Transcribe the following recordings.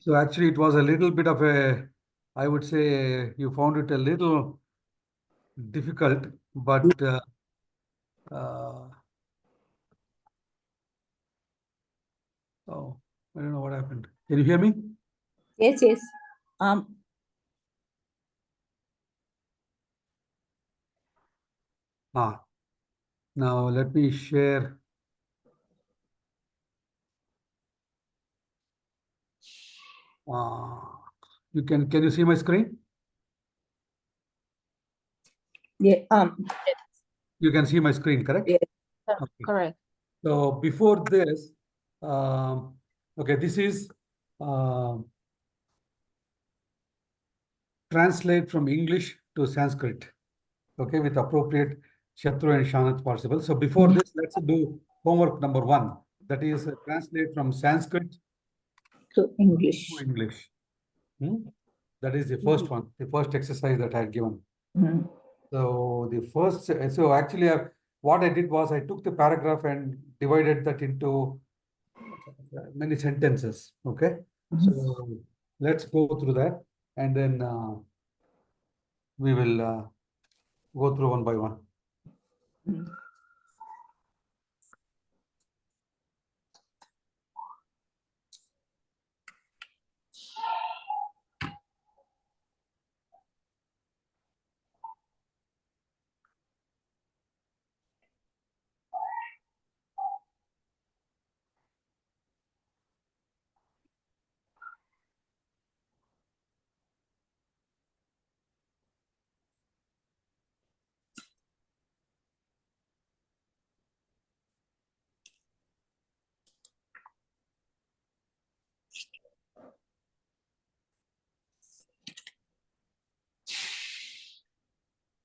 So actually it was a little bit of a, I would say you found it a little difficult, but oh, I don't know what happened. Can you hear me? Yes, yes. Now let me share. Can you see my screen? Yeah. You can see my screen, correct? Yeah. Okay. Correct. So before this, okay, this is translate from English to Sanskrit, okay, with appropriate Shatru and Shanat participles. So before this, let's do homework number 1. That is translate from Sanskrit To English. to English. That is the first one, the first exercise that I had given. So the first, so actually what I did was I took the paragraph and divided that into many sentences, okay? So let's go through that and then we will go through one by one.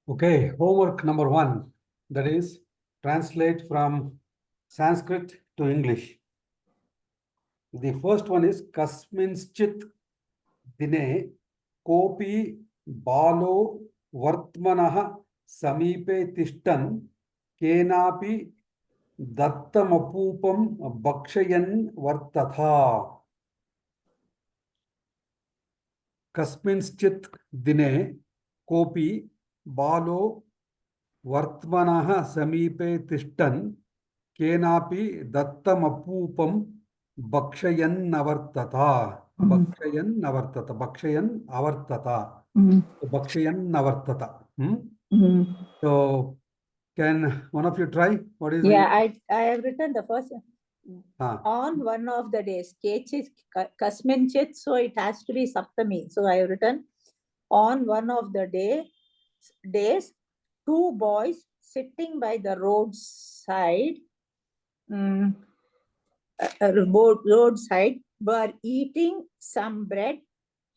Okay, homework number 1, that is translate from Sanskrit to English. The first one is Kasminschit Dine Kopi Balo Vartmanah Samipe Tishtan Kenapi Dattamapupam Bhakshayan Vartatha. Kasminschit Dine Kopi Balo Vartmanah Samipe Tishtan Kenapi Dattamapupam Bhakshayan Avartata. Bhakshayan Avartata. Bhakshayan Avartata. Bhakshayan Avartata. So, can one of you try? What is I have written the first on one of the days. Kechit Kasminchit, so it has to be Saptami. So I have written on one of the days, 2 boys sitting by the roadside, roadside were eating some bread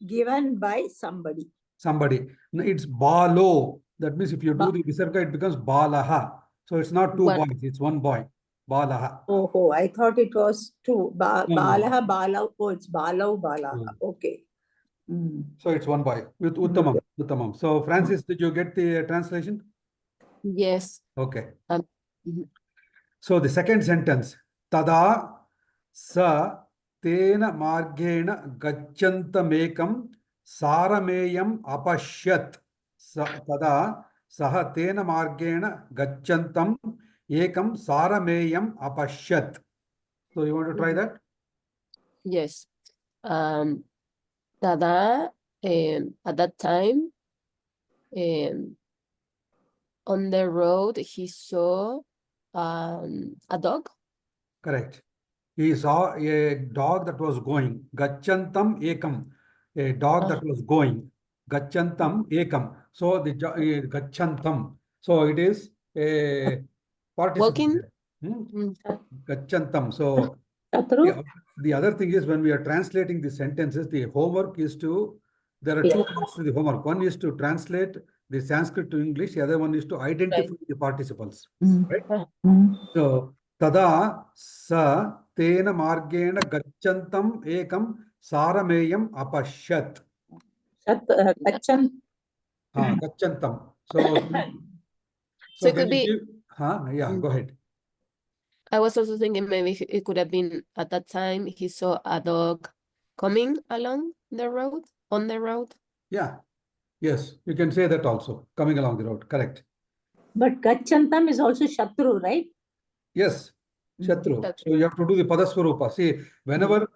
given by somebody. Somebody. No, it's Balo. That means if you do the visarga, it becomes Balaha. So it's not 2 boys, it's 1 boy. Balaha. Oh, I thought it was 2. No. Balaha, Balav. Oh, it's Balav, Balaha. Okay. So it's 1 boy with Uttamam. Uttamam. So Francis, did you get the translation? Yes. Okay. So the second sentence, Tada sa tena margena gachantamekam sarameyam apashyat. Tada saha tena margena gachantam ekam sarameyam apashyat. So you want to try that? Yes. Tada, at that time, on the road, he saw a dog. Correct. He saw a dog that was going. Gachantam ekam. A dog that was going. Gachantam ekam. So the gachantam. So it is a participle. Walking. Gachantam. So the other thing is when we are translating the sentences, the homework is to, there are 2 parts to the homework. One is to translate the Sanskrit to English. The other one is to identify the participles. Right? So, tada sa tena margena gachantam ekam sarameyam apashyat. Gachantam. So it could be. Yeah, go ahead. I was also thinking maybe it could have been at that time he saw a dog coming along the road, on the road. Yeah. Yes, you can say that also. Coming along the road. Correct. But Gachantam is also Shatru, right? Yes. Shatru. That's So you have to do the Padaswarupa. See, whenever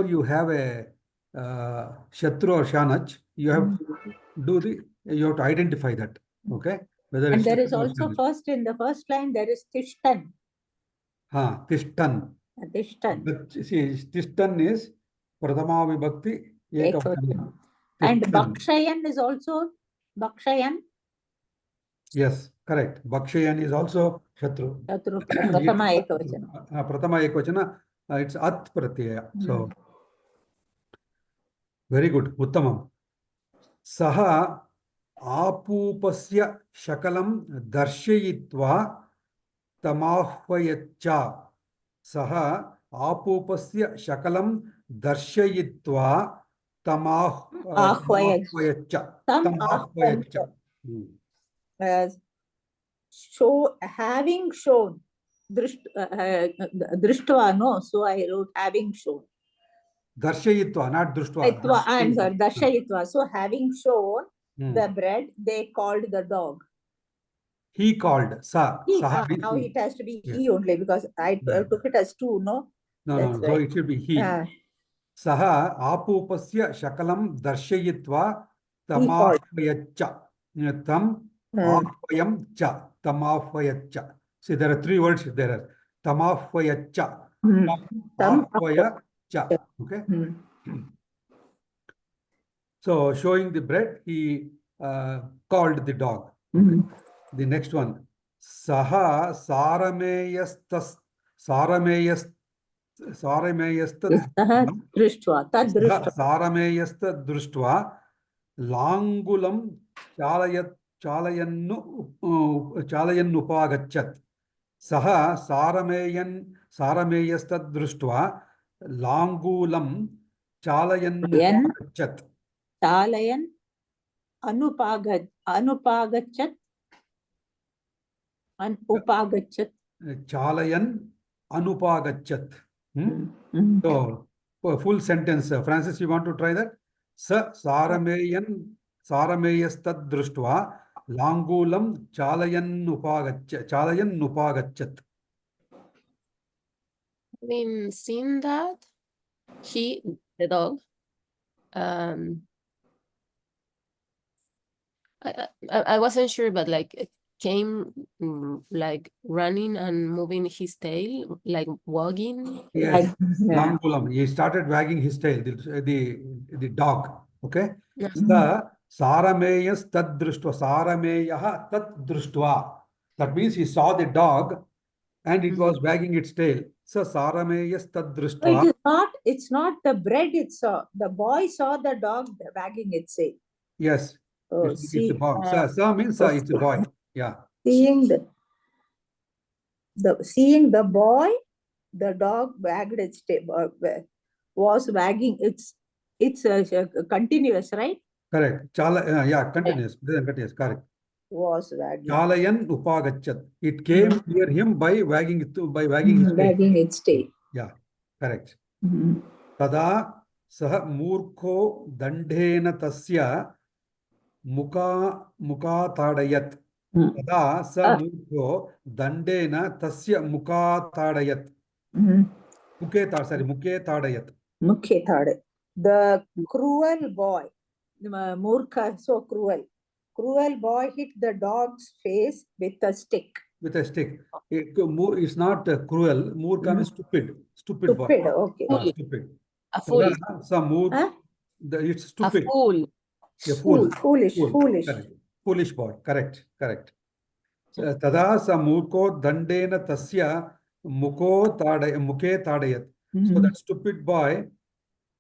you have a Shatru or Shanach, you have to you have to identify that. Okay. Whether And it's there is Shatru or also Shanach. in the first line, there is Tishtan. Tishtan. Tishtan. But see, Tishtan is Pradama Vibhakti Ekavachanam. And Tishtan. Bhakshayan is also Bhakshayan. Yes, correct. Bhakshayan is also Shatru. Shatru, Prathama Ekavachanam. Prathama Ekvachana, it's At Pratyaya. So, very good. Uttamam. Saha Apupasya Shakalam Darshayitva Tamahvayaccha. Saha Apupasya Shakalam Darshayitva Tamahvayaccha. Tamahvayaccha. Show, having shown. Drishtva, no. So I wrote having shown. Darshayitva, not Drishtva. I'm sorry, Darshayitva. So having shown the bread, they called the dog. He called. Sa. Now it has to be he only because I took it as two, no? No. So it should be he. Saha apupasya shakalam darshayitva tamahvayaccha. Tam ahvayam cha. Tamahvayaccha. See, there are three words there. Tamahvayaccha. Tamahvayaccha. Okay. So showing the bread, he called the dog. Okay. The next one. Saha sarameyastas sarameyastad društva langulam chalayannupagachat. Saha sarameyastad društva langulam chalayannupagachat. Chalayan anupagachat. Chalayan anupagachat. So, full sentence. Francis, you want to try that? Sa sarameyastad društva langulam chalayan nupagachat. I mean, seeing that the dog, I wasn't sure, but like came like running and moving his tail, like wagging. Yes, langulam. He started wagging his tail. The dog. Okay. Sa sarameyas tad društva. Sarameyah tad društva. That means he saw the dog, and it was wagging its tail. So sarameyas tad društva. It's not the bread. It's the boy saw the dog wagging its tail. Yes. It's a boy. Sa means it's a boy. Yeah. Seeing the boy, the dog wagged its tail, was wagging its continuous, right? Correct. Continuous. Continuous. Correct. Was wagging. Chalayan upagachat. It came near him by wagging his tail. Wagging its tail. Yeah. Correct. Tada saha murkho dandhena tasya mukatadayat. Tada sa murkho dandena tasya mukatadayat. Muketadayat. The cruel boy, Murkha, so cruel. Cruel boy hit the dog's face with a stick. With a stick. It's not cruel. Murkha means stupid. Stupid boy. Okay. Stupid. A fool. It's stupid. A fool. A fool. Foolish. Correct. Foolish boy. Correct. Tada sa murko dandena tasya muke tadayat. So that stupid boy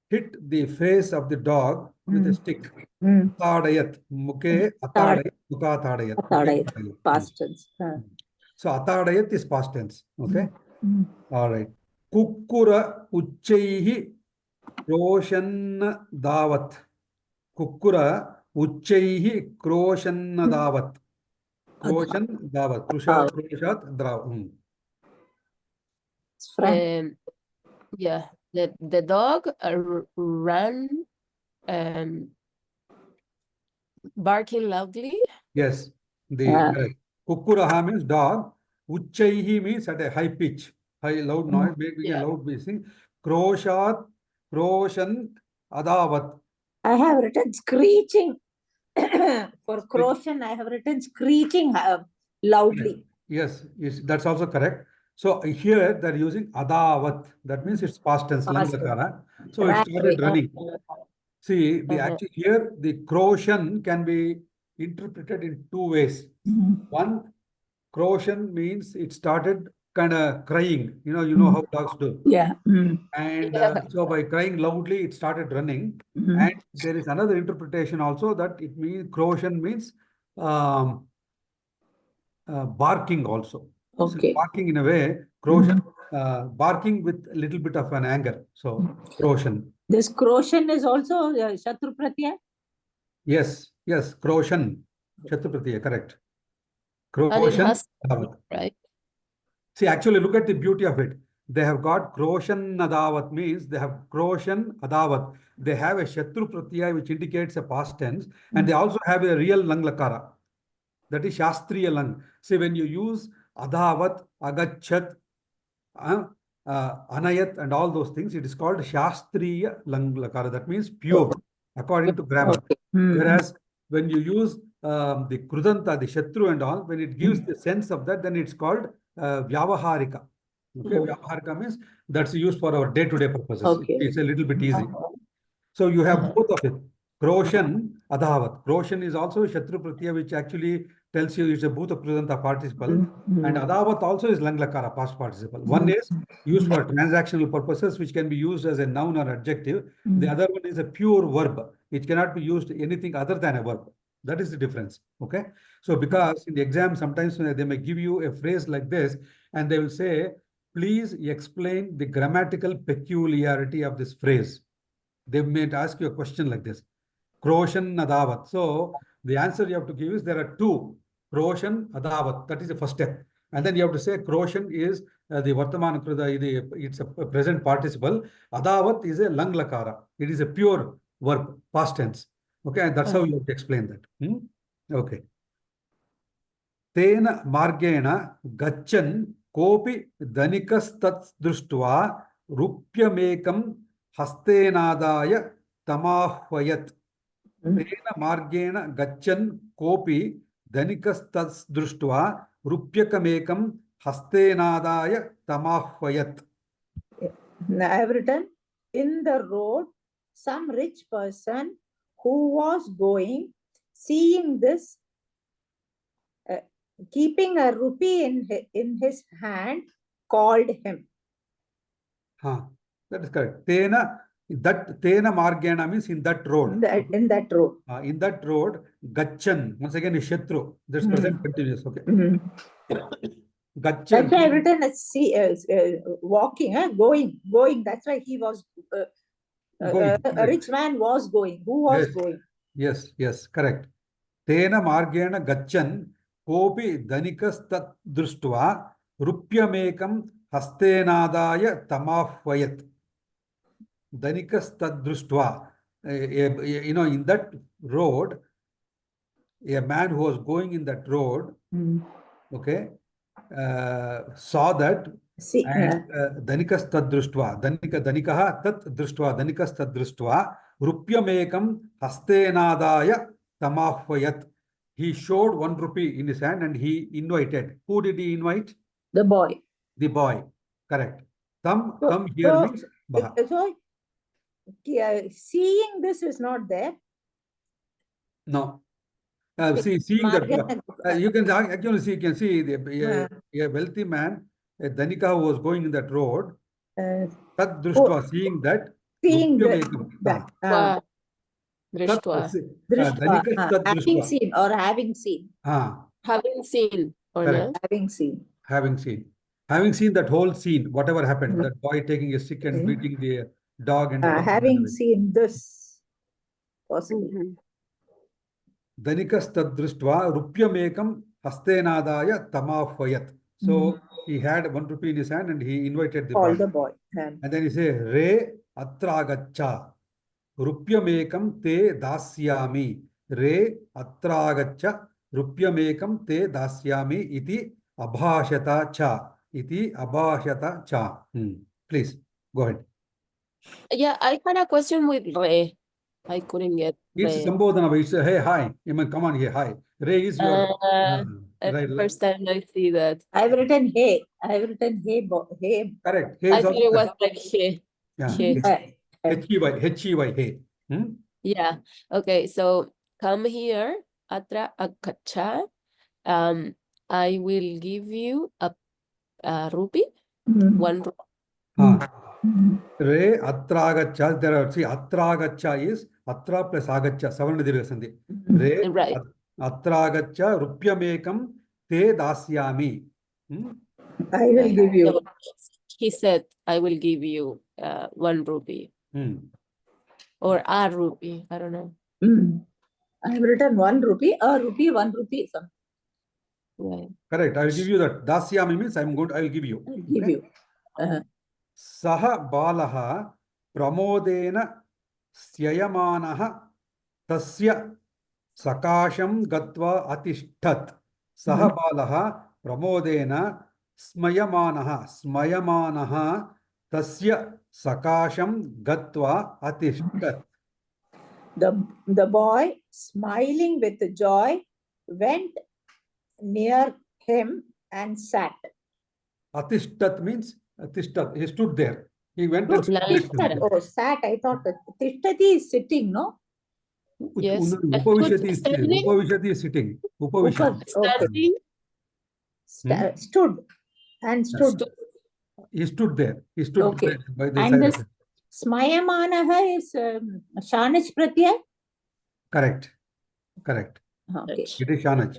hit the face of the dog with a stick. Tadayat. Muke atadayat. Muka tadayat. Past tense. So atadayat is past tense. Okay. All right. Kukkura uchchaihi kroshanna davat. Kukkura uchchaihi kroshanna davat. Kroshan davat. Kroshat davat. Yeah. The dog ran barking loudly. Yes, correct. Kukkuraha means dog. Uchchaihi means at a high pitch, high loud noise, making a loud whistling. Kroshat, kroshan, adavat. I have written screeching. For croshan, I have written screeching loudly. Yes, that's also correct. So here they're using adavat. That means it's past tense, langlakara. So it started running. See, actually here the croshan can be interpreted in two ways. One, croshan means it started kind of crying. You know how dogs do. Yeah. And so by crying loudly, it started running. And there is another interpretation also that it means croshan means barking also. Okay. So barking in a way, croshan, barking with a little bit of an anger. So croshan. This croshan is also Shatru Pratyaya? Yes, croshan. Shatru correct. And it Croshan. has, right? See, actually, look at the beauty of it. They have got Kroshan Adavat means they have Kroshan Adavat. They have a Shatru Pratyaya which indicates a past tense, and they also have a real Lang Lakara. That is Shastriya Lang. See, when you use Adavat, Agachat, Anayat, and all those things, it is called Shastriya Lang Lakara. That means pure, according to grammar. Whereas when you use the Krudanta, the Shatru and all, when it gives the sense of that, then it's called Vyavaharika. Okay, Vyavaharika means that's used for our day-to-day purposes. Okay. It's a little bit easy. So you have both of it. Kroshan, Adhavat. Kroshan is also Shatru Pratyaya, which actually tells you it's a Bhuta Krudanta participle. And Adhavat also is Langlakara past participle. One is used for transactional purposes, which can be used as a noun or adjective. The other one is a pure verb. It cannot be used anything other than a verb. That is the difference. Okay. So because in the exam, sometimes they may give you a phrase like this, and they will say, please explain the grammatical peculiarity of this phrase. They may ask you a question like this. Kroshan Adavat. So the answer you have to give is there are two. Kroshan Adavat. That is the first step. And then you have to say Kroshan is the Vartamana Kruda, it's a present participle. Adavat is a Lang Lakara. It is a pure verb, past tense. Okay, and that's how you have to explain that. Okay. Tena margena gachan kopi dhanikastats društva rupyamekam hastenadaya tamahvayat. Tena margena gachan kopi dhanikastats društva rupyakamekam hastenadaya tamahvayat. I have written, in the road, some rich person who was going, seeing this, keeping a rupee in his hand, called him. That is correct. Tena margena means in that road. In that road. In that road, gachan. Once again, is Shatru. That's present continuous. Okay. Gachan. That's why I written walking, going. That's why he was a rich man was going. Who was going? Yes, correct. Tena margena gachan kopi dhanikas tat društva rupyamekam hastenadaya tamahvayat. Dhanikas tat društva. In that road, a man who was going in that road, okay, saw that. Dhanikas tad društva. Dhanikaha tat društva. Dhanikas tad društva. Rupyamekam hastenadaya tamahvayat. He showed 1 rupee in his hand and he invited. Who did he invite? The boy. The boy. Correct. Tam here means Baha. So, seeing this is not there. No. Seeing that, you can actually see, a wealthy man, a Dhanika who was going in that road, Tad Društva, seeing that, having seen or having seen. Having seen or not? Having seen. Having seen that whole scene, whatever happened, that boy taking a stick and beating the dog and having seen this, possibly. Dhanikas tad društva rupyamekam hastenadaya tamahvayat. So he had 1 rupee in his hand and he invited the Call boy. the boy. And then he said, Re atragacha. Rupyamekam te dasyami. Re atragacha. Rupyamekam te dasyami. Iti abhashata cha. Iti abhashata cha. Please, go ahead. Yeah, I had a question with re. I couldn't get It's re. Sambodhana. It's hey, hi. Come on here, hi. Re is your... right. First time I see that. I've written hey. I've written hey, hey. Correct. Hey I thought it was like he. Yeah. He. H-E-Y, hey. Yeah. Okay, so come here, atra akacha. I will give you a rupee. 1 rupee. Re atragacha. There are, see, atragacha is atra plus agacha. Savarna dirgha sandhi. Re Right. atragacha rupyamekam te dasyami. I will give you. So he said, I will give you 1 rupee. Or a rupee. I don't know. I have written 1 rupee, a rupee, 1 rupee. Right. Correct. I will give you that. Dasyami means I will give you. I'll give you. Saha balaha pramodena syayamanaha tasya sakasham gatva atishtat. Saha balaha pramodena smayamanaha tasya sakasham gatva atishtat. The boy, smiling with joy, went near him and sat. Atishtat means atishtat. He stood there. He went No, and stood tishtat. Oh, sat. I thought tishtati is sitting, no? Yes. Upavishati is Standing? Upavishati is sitting. Upavishati. Standing? Stood. And stood. He stood there. He stood Okay. by the And side. this smayamanaha is shanach pratyay? Correct. Correct. Okay. It is shanach.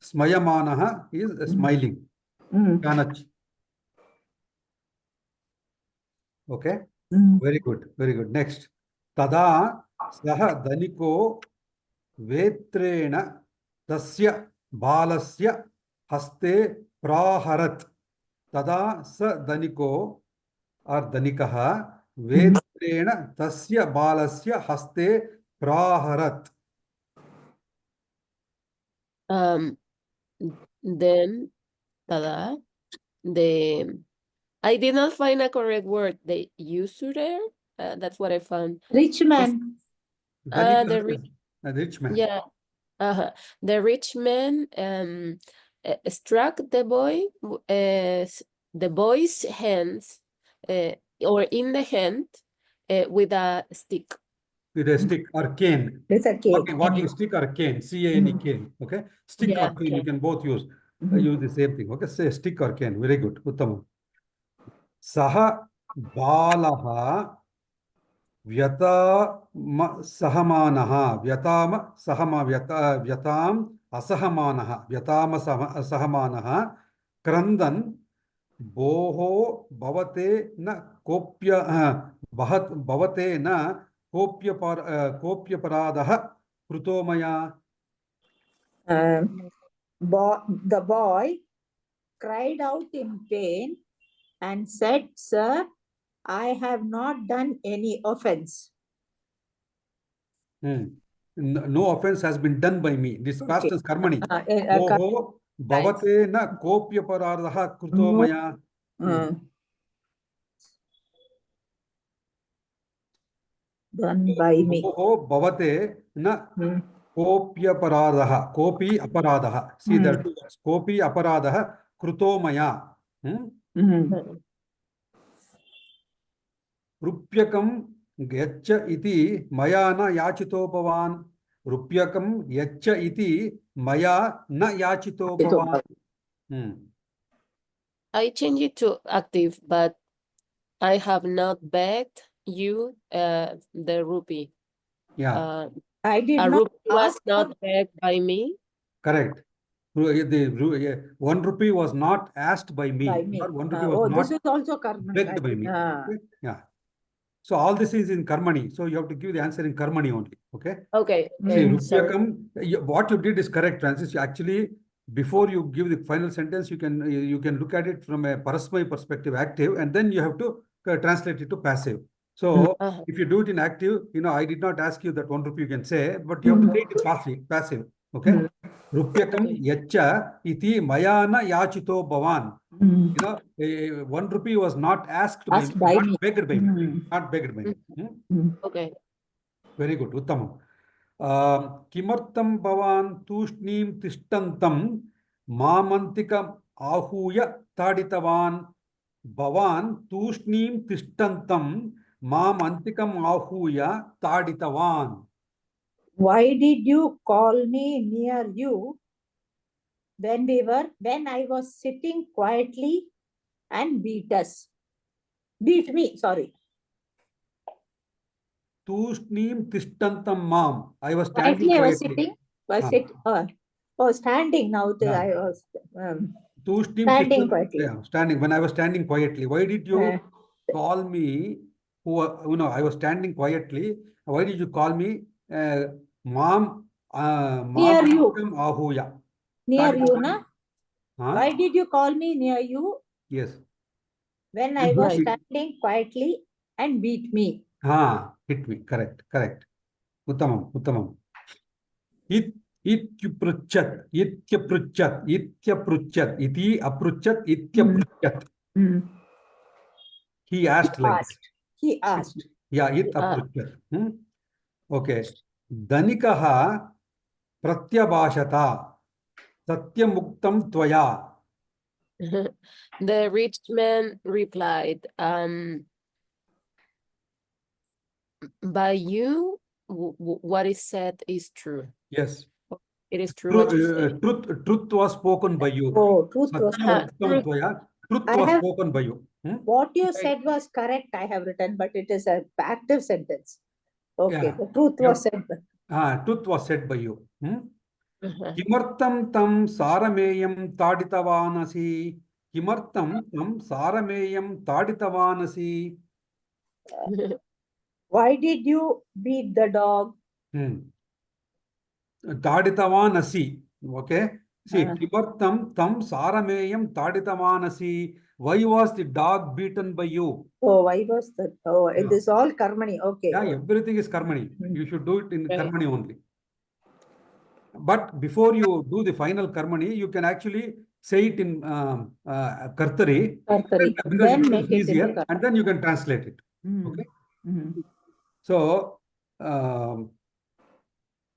Smayamanaha is smiling. Shanach. Okay. Very good. Very good. Next. Tada saha daniko vetrena tasya balasya haste praharat. Tada sa daniko or danikaha vetrena tasya balasya haste praharat. Then tada, I did not find a correct word. The usurer, that's what I found. Rich man. The rich man. Yeah. The rich man struck the boy's hands or in the hand with a stick. With a stick or cane. With a cane. Walking stick or cane. C-A-N-E, cane. Okay. Stick or cane. You can both use. Use the same thing. Okay. Say stick or cane. Very good. Uttam. Saha balaha vyatama sahamanaha. Vyatam asahamanaha. Vyatama sahamanaha. Krandan boho bhavate na kopya bhavate na kopya paradaha krutomaya. The boy cried out in pain and said, Sir, I have not done any offense. No offense has been done by me. This past is karmani. Boho bhavate na kopya paradaha krutomaya. Done by me. Boho bhavate na kopya paradaha. Kopi aparadaha. See that two words. Kopi aparadaha krutomaya. Rupyakam yaccha iti maya na yachitopavan. Rupyakam yaccha iti maya na yachitopavan. I changed it to active, but I have not begged you the rupee. Yeah. I did a not rupee was ask not begged by me. Correct. The 1 rupee was not asked by me. By me. Or 1 rupee was not this is also karmani. begged by me. Okay? Yeah. So all this is in karmani. So you have to give the answer in karmani only. Okay. Okay. See, rupyakam, what you did is correct, Francis. Actually, before you give the final sentence, you can look at it from a parasmay perspective, active, and then you have to translate it to passive. So if you do it in active, I did not ask you that 1 rupee you can say, but you have to say it in passive. Okay. Rupyakam yacha iti mayana yachito bhavan. 1 rupee was not asked by me, not begged by me. Not begged by me. Okay. Very good. Uttamam. Kimartam bhavan tushnim tishtantam mamantikam ahuya taditavan. Bhavan tushnim tishtantam mamantikam ahuya taditavan. Why did you call me near you when I was sitting quietly and beat me, sorry. Tushnim tishtantam mam. I was standing Quietly, I was quietly. standing now. I was standing quietly. Yeah, standing. When I was standing quietly, why did you call me? I was standing quietly. Why did you call me, mom? Near you. Ahuya. Near you, na? Why did you call me near you? Yes. When I was standing quietly and beat me. Hit me. Correct. Uttamam. Ityapruchat, iti apruchat. He asked like that. He asked. Yeah, it apruchat. Okay. Dhanikaha pratyabhashata satyamuktam tvaya. The rich man replied, by you, what is said is true. Yes. It is true what you say. Truth was spoken by you. Truth was spoken by you. What you said was correct, I have written, but it is an active sentence. Okay, the truth was said. Truth was said by you. Kimartam tam sarameyam taditavanasi. Kimartam tam sarameyam taditavanasi. Why did you beat the dog? Taditavanasi. Okay. See, kimartam tam sarameyam taditavanasi. Why was the dog beaten by you? Why was that? It is all karmani. Okay. Yeah, everything is karmani. You should do it in karmani only. But before you do the final karmani, you can actually say it in kartari. Because then it is easier, and then you can translate it. Okay. So,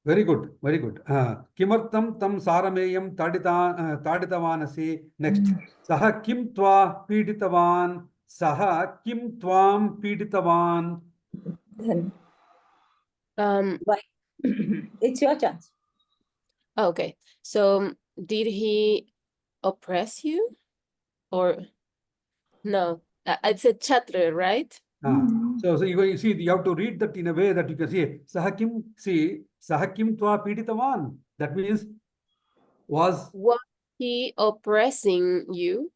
very good. Kimartam tam sarameyam taditavanasi. Next. Saha kim tva piditavan. Saha kim tvam piditavan. Why? It's your chance. Okay. So, did he oppress you? Or no? It's a chatra, right? So you see, you have to read that in a way that you can see sahakim tva piditavan. That means was he oppressing you?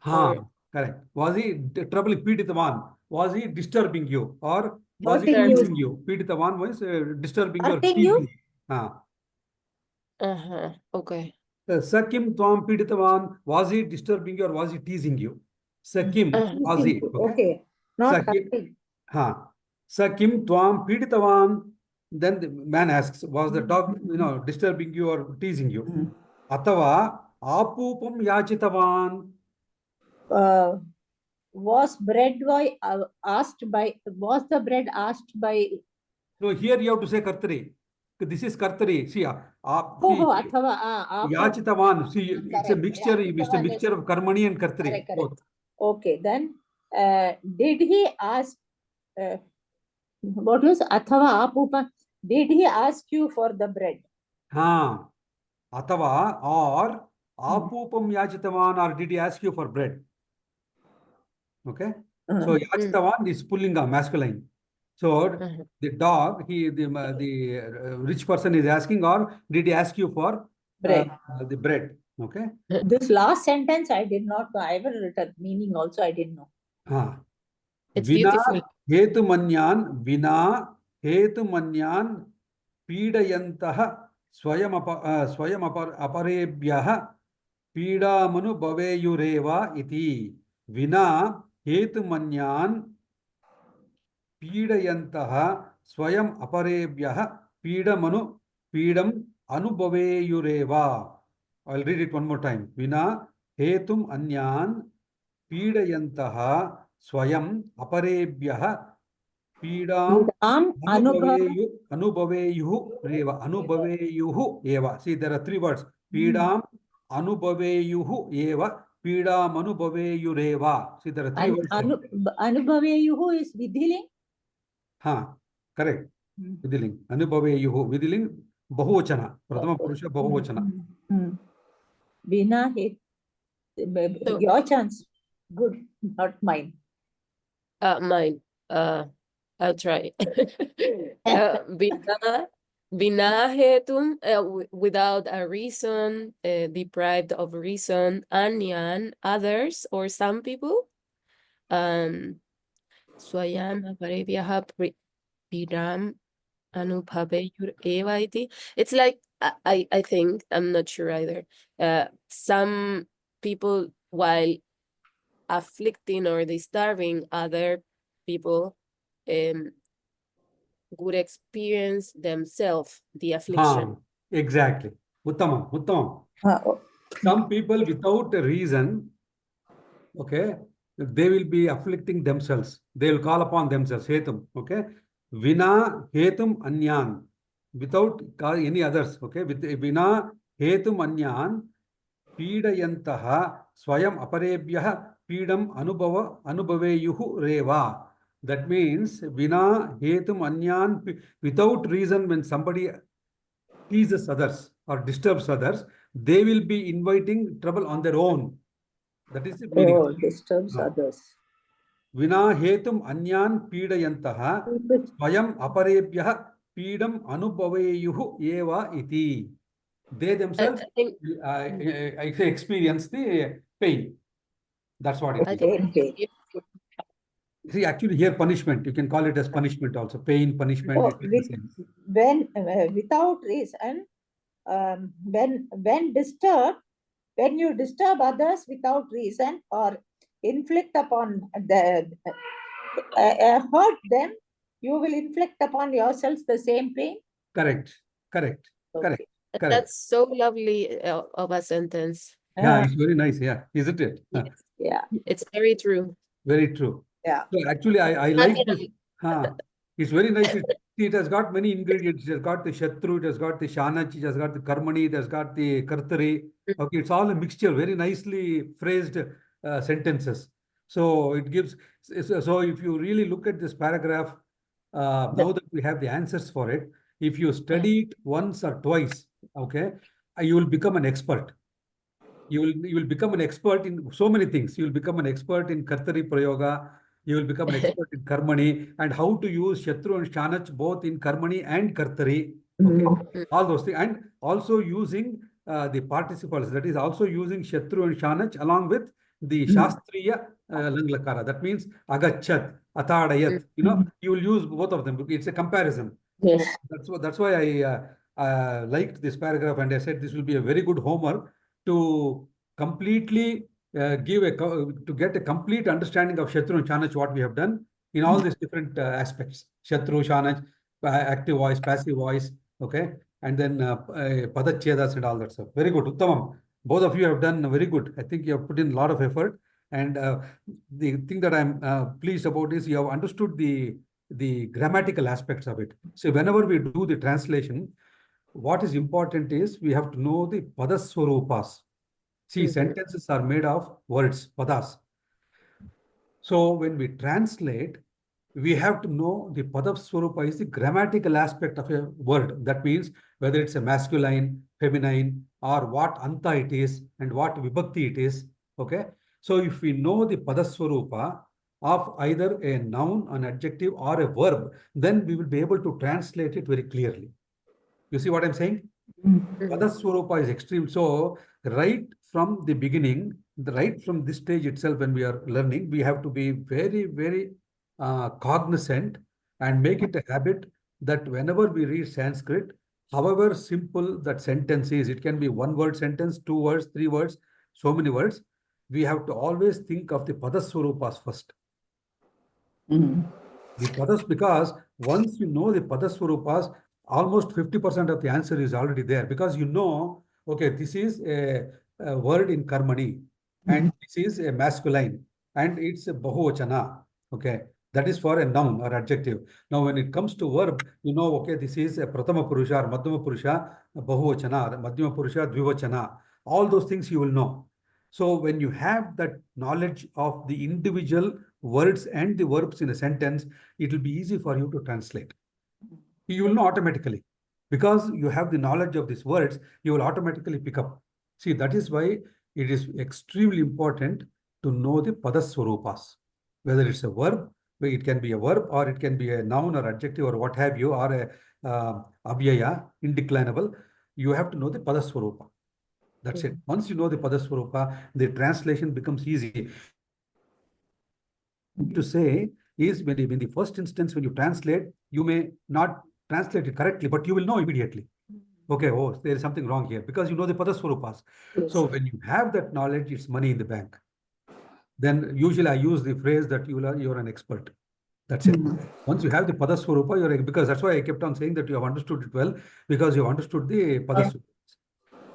Correct. Was he troubling piditavan? Was he disturbing you, or was he Hurting teasing you? Piditavan was disturbing you or Hurting teasing you. Okay. Sakim tvam piditavan. Was he disturbing you or was he teasing you? Sakim was he. Okay. Not hurting. Sakim tvam piditavan. Then the man asks, was the dog disturbing you or teasing you? Atava apupam yachitavan. Was the bread asked by? No, here you have to say kartari. This is kartari. See, yachitavan. See, it's a mixture. It's a mixture of karmani and kartari. Okay, then did he ask? What was athava apupa? Did he ask you for the bread? Atava or apupam yachitavan, or did he ask you for bread? Okay. So yachitavan is pullinga, masculine. So the dog, the rich person is asking, or did he ask you for bread? The bread. Okay. This last sentence I did not know. I will written meaning also I didn't know. It's beautiful. Vina hetu manyan pidayantaha aparebhyah pidamanu bhaveyureva iti vina hetumanyan pidayantah swayam aparebhyah pidam anubhaveyureva. I'll read it one more time. Vina hetum anyan pidayantah swayam aparebhyah pidam anubhaveyuh eva. See, there are three words. Pidam anubhaveyuh eva. Pidam anubhaveyureva. See, there are three words. Anubhaveyuh is vidhiling. Correct. Vidhiling. Anubhaveyuh. Vidhiling bahuvachana. Prathama purusha bahuvachana. Vina het. Your chance. Good, not mine. Mine. I'll try. Vina hetum, without a reason, deprived of reason, anyan, others or some people. Swayam aparebhyah pidam anubhaveyur eva iti. It's like, I think, I'm not sure either. Some people, while afflicting or disturbing other people, would experience themselves the affliction. Exactly. Uttamam. Some people without a reason, okay, they will be afflicting themselves. They will call upon themselves. Hetum. Okay. Vina hetum anyan. Without any others. Okay. With vina hetum anyan pidayantah swayam aparebhyah pidam anubhaveyuh reva. That means vina hetum anyan, without reason, when somebody teases others or disturbs others, they will be inviting trouble on their own. That is the meaning. Oh, disturbs others. Vina hetum anyan pidayantah swayam aparebhyah pidam anubhaveyuh eva iti. They themselves experience the pain. That's what it is. Okay. See, actually here punishment, you can call it as punishment also. Pain, punishment. When without reason, when you disturb others without reason or inflict upon hurt them, you will inflict upon yourselves the same pain. Correct. Okay. That's so lovely of a sentence. Yeah, it's very nice. Yeah, isn't it? Yes. Yeah, it's very true. Very true. Yeah. So actually, I like this. It's very nice. It has got many ingredients. It has got the Shatru, it has got the Shanach, it has got the Karmani, it has got the Kartari. Okay, it's all a mixture, very nicely phrased sentences. So it gives, so if you really look at this paragraph, now that we have the answers for it, if you study it once or twice, okay, you will become an expert. You will become an expert in so many things. You will become an expert in Kartari Prayoga. You will become an expert in Karmani and how to use Shatru and Shanach both in Karmani and Kartari. Okay, all those things. And also using the participles, that is also using Shatru and Shanach along with the Shastriya Langlakara. That means Agachat, Atadayat. You will use both of them. It's a comparison. Yes. So that's why I liked this paragraph and I said this will be a very good homework to completely to get a complete understanding of Shatru and Shanach, what we have done in all these different aspects. Shatru, Shanach, active voice, passive voice, okay, and then Padachedas and all that stuff. Very good, Uttamam. Both of you have done very good. I think you have put in a lot of effort. And the thing that I'm pleased about is you have understood the grammatical aspects of it. So whenever we do the translation, what is important is we have to know the padaswarupas. See, sentences are made of words, padas. So when we translate, we have to know the padaswarupa is the grammatical aspect of a word. That means whether it's a masculine, feminine, or what anta it is and what vibhakti it is. Okay. So if we know the padaswarupa of either a noun, an adjective, or a verb, then we will be able to translate it very clearly. You see what I'm saying? Padaswarupa is extreme. So right from the beginning, right from this stage itself, when we are learning, we have to be very, very cognizant and make it a habit that whenever we read Sanskrit, However simple that sentence is, it can be one word sentence, 2 words, 3 words, so many words. We have to always think of the Padaswarupas first. The Padas, because once you know the Padaswarupas, almost 50% of the answer is already there, because you know, okay, this is a word in Karmani, and this is a masculine, and it's a Bahuvachana. Okay, that is for a noun or adjective. Now, when it comes to verb, you know, okay, this is a Pratama Purusha or Madhyama Purusha, Bahuvachana, or Madhyama Purusha, Dvivachana. All those things you will know. So when you have that knowledge of the individual words and the verbs in a sentence, it will be easy for you to translate. You will know automatically. Because you have the knowledge of these words, you will automatically pick up. See, that is why it is extremely important to know the Padaswarupas. Whether it's a verb, it can be a verb, or it can be a noun or adjective or what have you, or a abhyaya, indeclinable. You have to know the Padaswarupa. That's it. Once you know the Padaswarupa, the translation becomes easy. To say is, when in the first instance, when you translate, you may not translate it correctly, but you will know immediately. Okay, oh, there is something wrong here, because you know the Padaswarupas. Yes. So when you have that knowledge, it's money in the bank. Then usually I use the phrase that you're an expert. That's it. Once you have the Padaswarupa, because that's why I kept on saying that you have understood it well, because you have understood the Padaswarupas.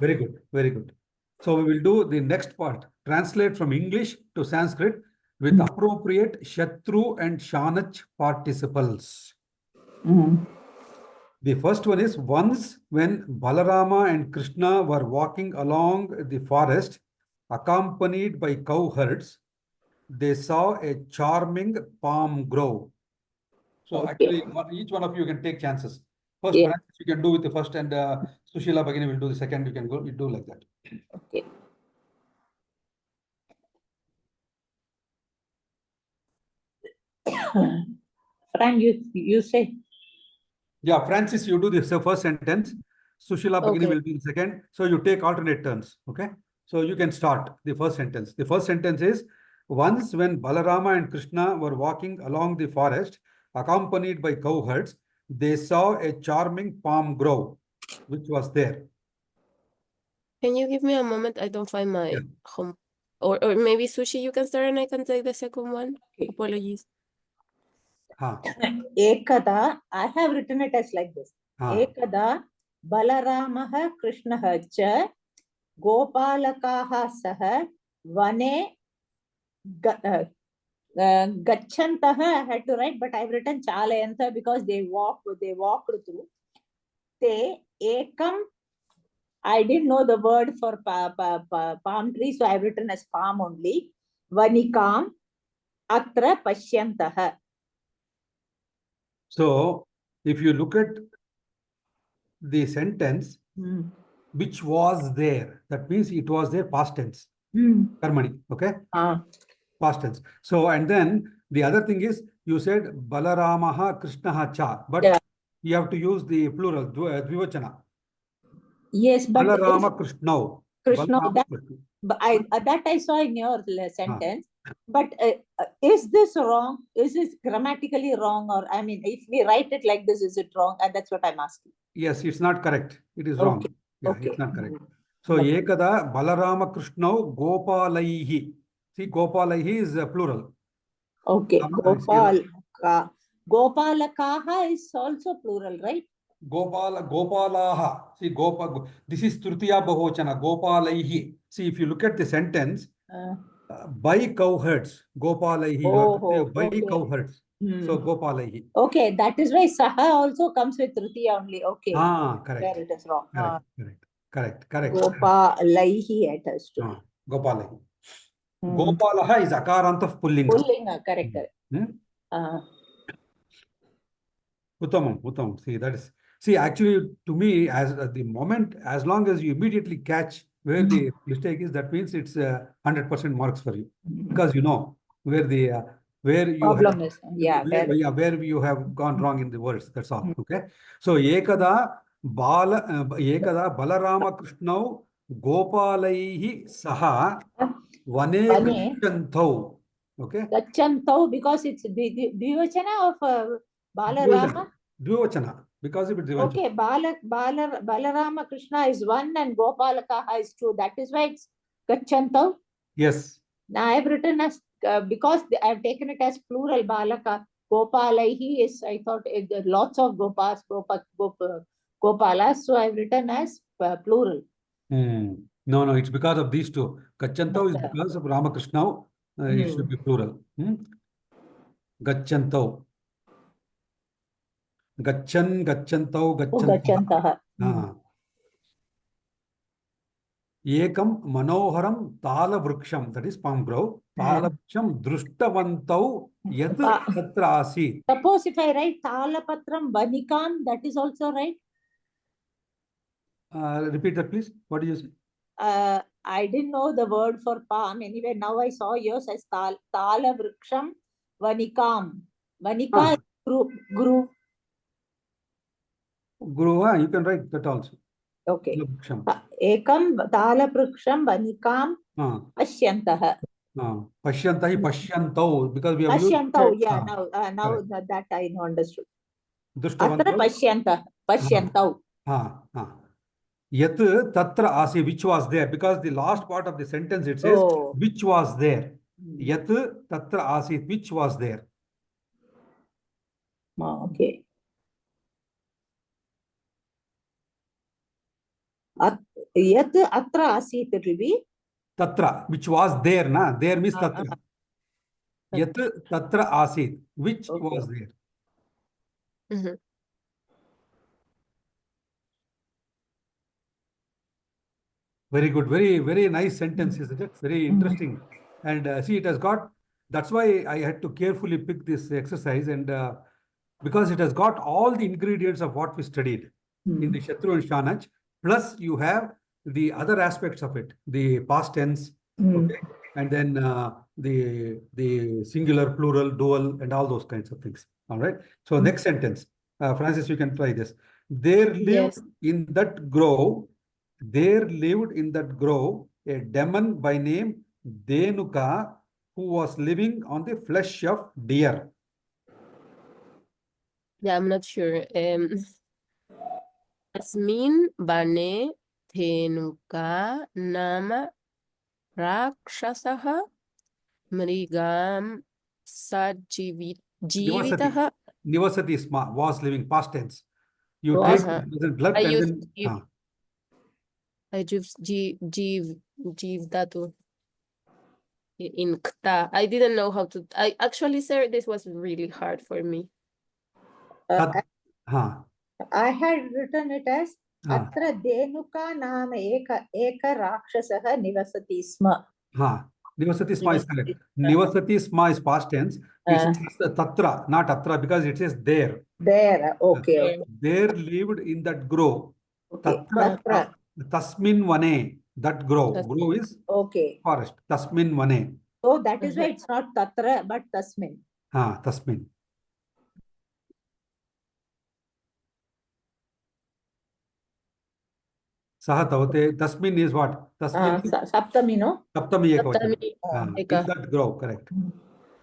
Very good, very good. So we will do the next part. Translate from English to Sanskrit with appropriate Shatru and Shanach participles. The first one is, once when Balarama and Krishna were walking along the forest, accompanied by cowherds, they saw a charming palm grove. So actually, each one of you can take chances. First, Francis, you can do with the first, and Sushila Bhagini will do the second. You can go, you do like that. Okay. Fran, you say. Yeah, Francis, you do the first sentence. Sushila Bhagini will do the second. So you take alternate turns. Okay. So you can start the first sentence. The first sentence is, once when Balarama and Krishna were walking along the forest, accompanied by cowherds, they saw a charming palm grove, which was there. Can you give me a moment? I don't find my home. Or maybe Sushi, you can start and I can take the second one. Okay. Apologies. Ekada, I have written it as like this. Ekada, Balaramaha Krishnaha cha Gopalakaha saha vane Gachantaha, I had to write, but I've written Chalayanta because they walked through. Te ekam, I didn't know the word for palm tree, so I've written as palm only. Vanikam atra pashyantaha. So, if you look at the sentence, which was there, that means it was there past tense. Karmani, okay? Past tense. So, and then the other thing is, you said Balaramaha Krishnaha cha, but you have to use the plural, Dvivachana. Yes, but Balarama Krishnau. Krishna, that I saw in your sentence. But is this wrong? Is this grammatically wrong? Or, I mean, if we write it like this, is it wrong? And that's what I'm asking. Yes, it's not correct. It is wrong. Yeah, it's not correct. So, Ekada Balarama Krishnau Gopalaihi. See, Gopalaihi is plural. Okay, Gopalakaha is also plural, right? Gopalaha. See, this is Tritiya Bahochana, Gopalaihi. See, if you look at the sentence, by cowherds, Gopalaihi. You have to say by cowherds. So, Gopalaihi. Okay, that is why Saha also comes with Tritiya only. Okay. Correct. There it is wrong. Correct. Gopalaihi it has to. Gopalaihi. Gopalaha is Akaranta of Pullinga. Pullinga, correct. Uttamam. See, that is. See, actually, to me, as the moment, as long as you immediately catch where the mistake is, that means it's 100% marks for you, because you know where the where you problem have, is. Where you have gone wrong in the words. That's all. Okay. So Ekada Balarama Krishnau Gopalaihi Saha Vane Gacchantau. Okay. Gacchantau, because it's the Dvivachana of Balarama. Dvivachana, because if it's Dvivachana. Okay, Balarama Krishna is one and Gopalakaha is two. That is why it's Gachantav. Yes. Now I have written as, because I have taken it as plural, Balaka. Gopalaihi is, I thought, lots of Gopas, Gopalas. So I have written as plural. No, it's because of these two. Gacchantau is because of Ramakrishna. It should be plural. Gacchantau. Gachan, Gacchantau, Gacchantah. Ekam Manoharam Tala Vruksham. That is palm grove. Tala Vruksham Društavantau Yat Tatra Asi. Suppose if I write Tala Patram Vanikam, that is also right. Repeat that, please. What did you say? I didn't know the word for palm. Anyway, now I saw yours as Tala Vruksham Vanikam. Vanika is Guru. Guru, you can write that also. Okay. Ekam Tala Vruksham Vanikam Pashyantah. Pashyantahi Pashyantau, because we have Pashyantau, used. yeah, now that I understood. Društavantau. Atra Pashyantau. Yat Tatra Asi, which was there, because the last part of the sentence it says, which was there. Yat Tatra Asi, which was there. Okay. Yat Atra Asi, it will be? Tatra, which was there, na? There means Tatra. Yat Tatra Asi, which was there. Very good. Very nice sentence, isn't it? Very interesting. And see, it has got, that's why I had to carefully pick this exercise, and because it has got all the ingredients of what we studied in the Shatru and Shanach, plus you have the other aspects of it, the past tense, okay, and then the singular, plural, dual, and all those kinds of things. All right. So next sentence, Francis, you can try this. There lived in that grove. There lived in that grove a demon by name Denuka, who was living on the flesh of deer. Yeah, I'm not sure. Asmin Bane Denuka Nama Rakshasaha Mrigam Sajivitaha. Nivasati Sma was living, past tense. You take the blood I and used then. I use Jiv Datu in Kta. I didn't know how to. I actually, sir, this was really hard for me. I had written it as Atra Denuka Nama Eka Rakshasaha Nivasati Sma. Nivasati Sma is correct. Nivasati Sma is past tense. It says Tatra, not Atra, because it says there. There, okay. There lived in that grove. Okay. Tatra. Tasmin Vane, that grove. Grove is forest. Tasmin Vane. So that is why it's not Tatra, but Tasmin. Tasmin. Sahatavate. Tasmin is what? Tasmin. Saptami, no? Saptami Ekavachana. In that grove, correct.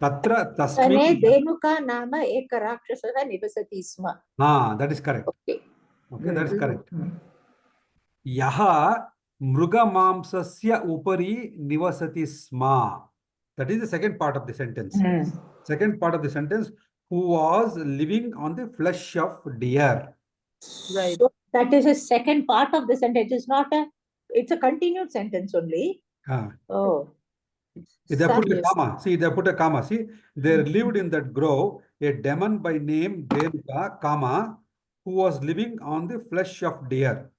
Tatra Tasmin. Ane Denuka Nama Eka Rakshasaha Nivasati Sma. That is correct. Okay, that is correct. Yaha Mrugamamsasya Upari Nivasati Sma. That is the second part of the sentence. Second part of the sentence, who was living on the flesh of deer. Right. So that is a second part of the sentence. It's not it's a continued sentence only. They put a comma. See, they put a comma. See, there lived in that grove a demon by name Denuka, comma, who was living on the flesh of deer.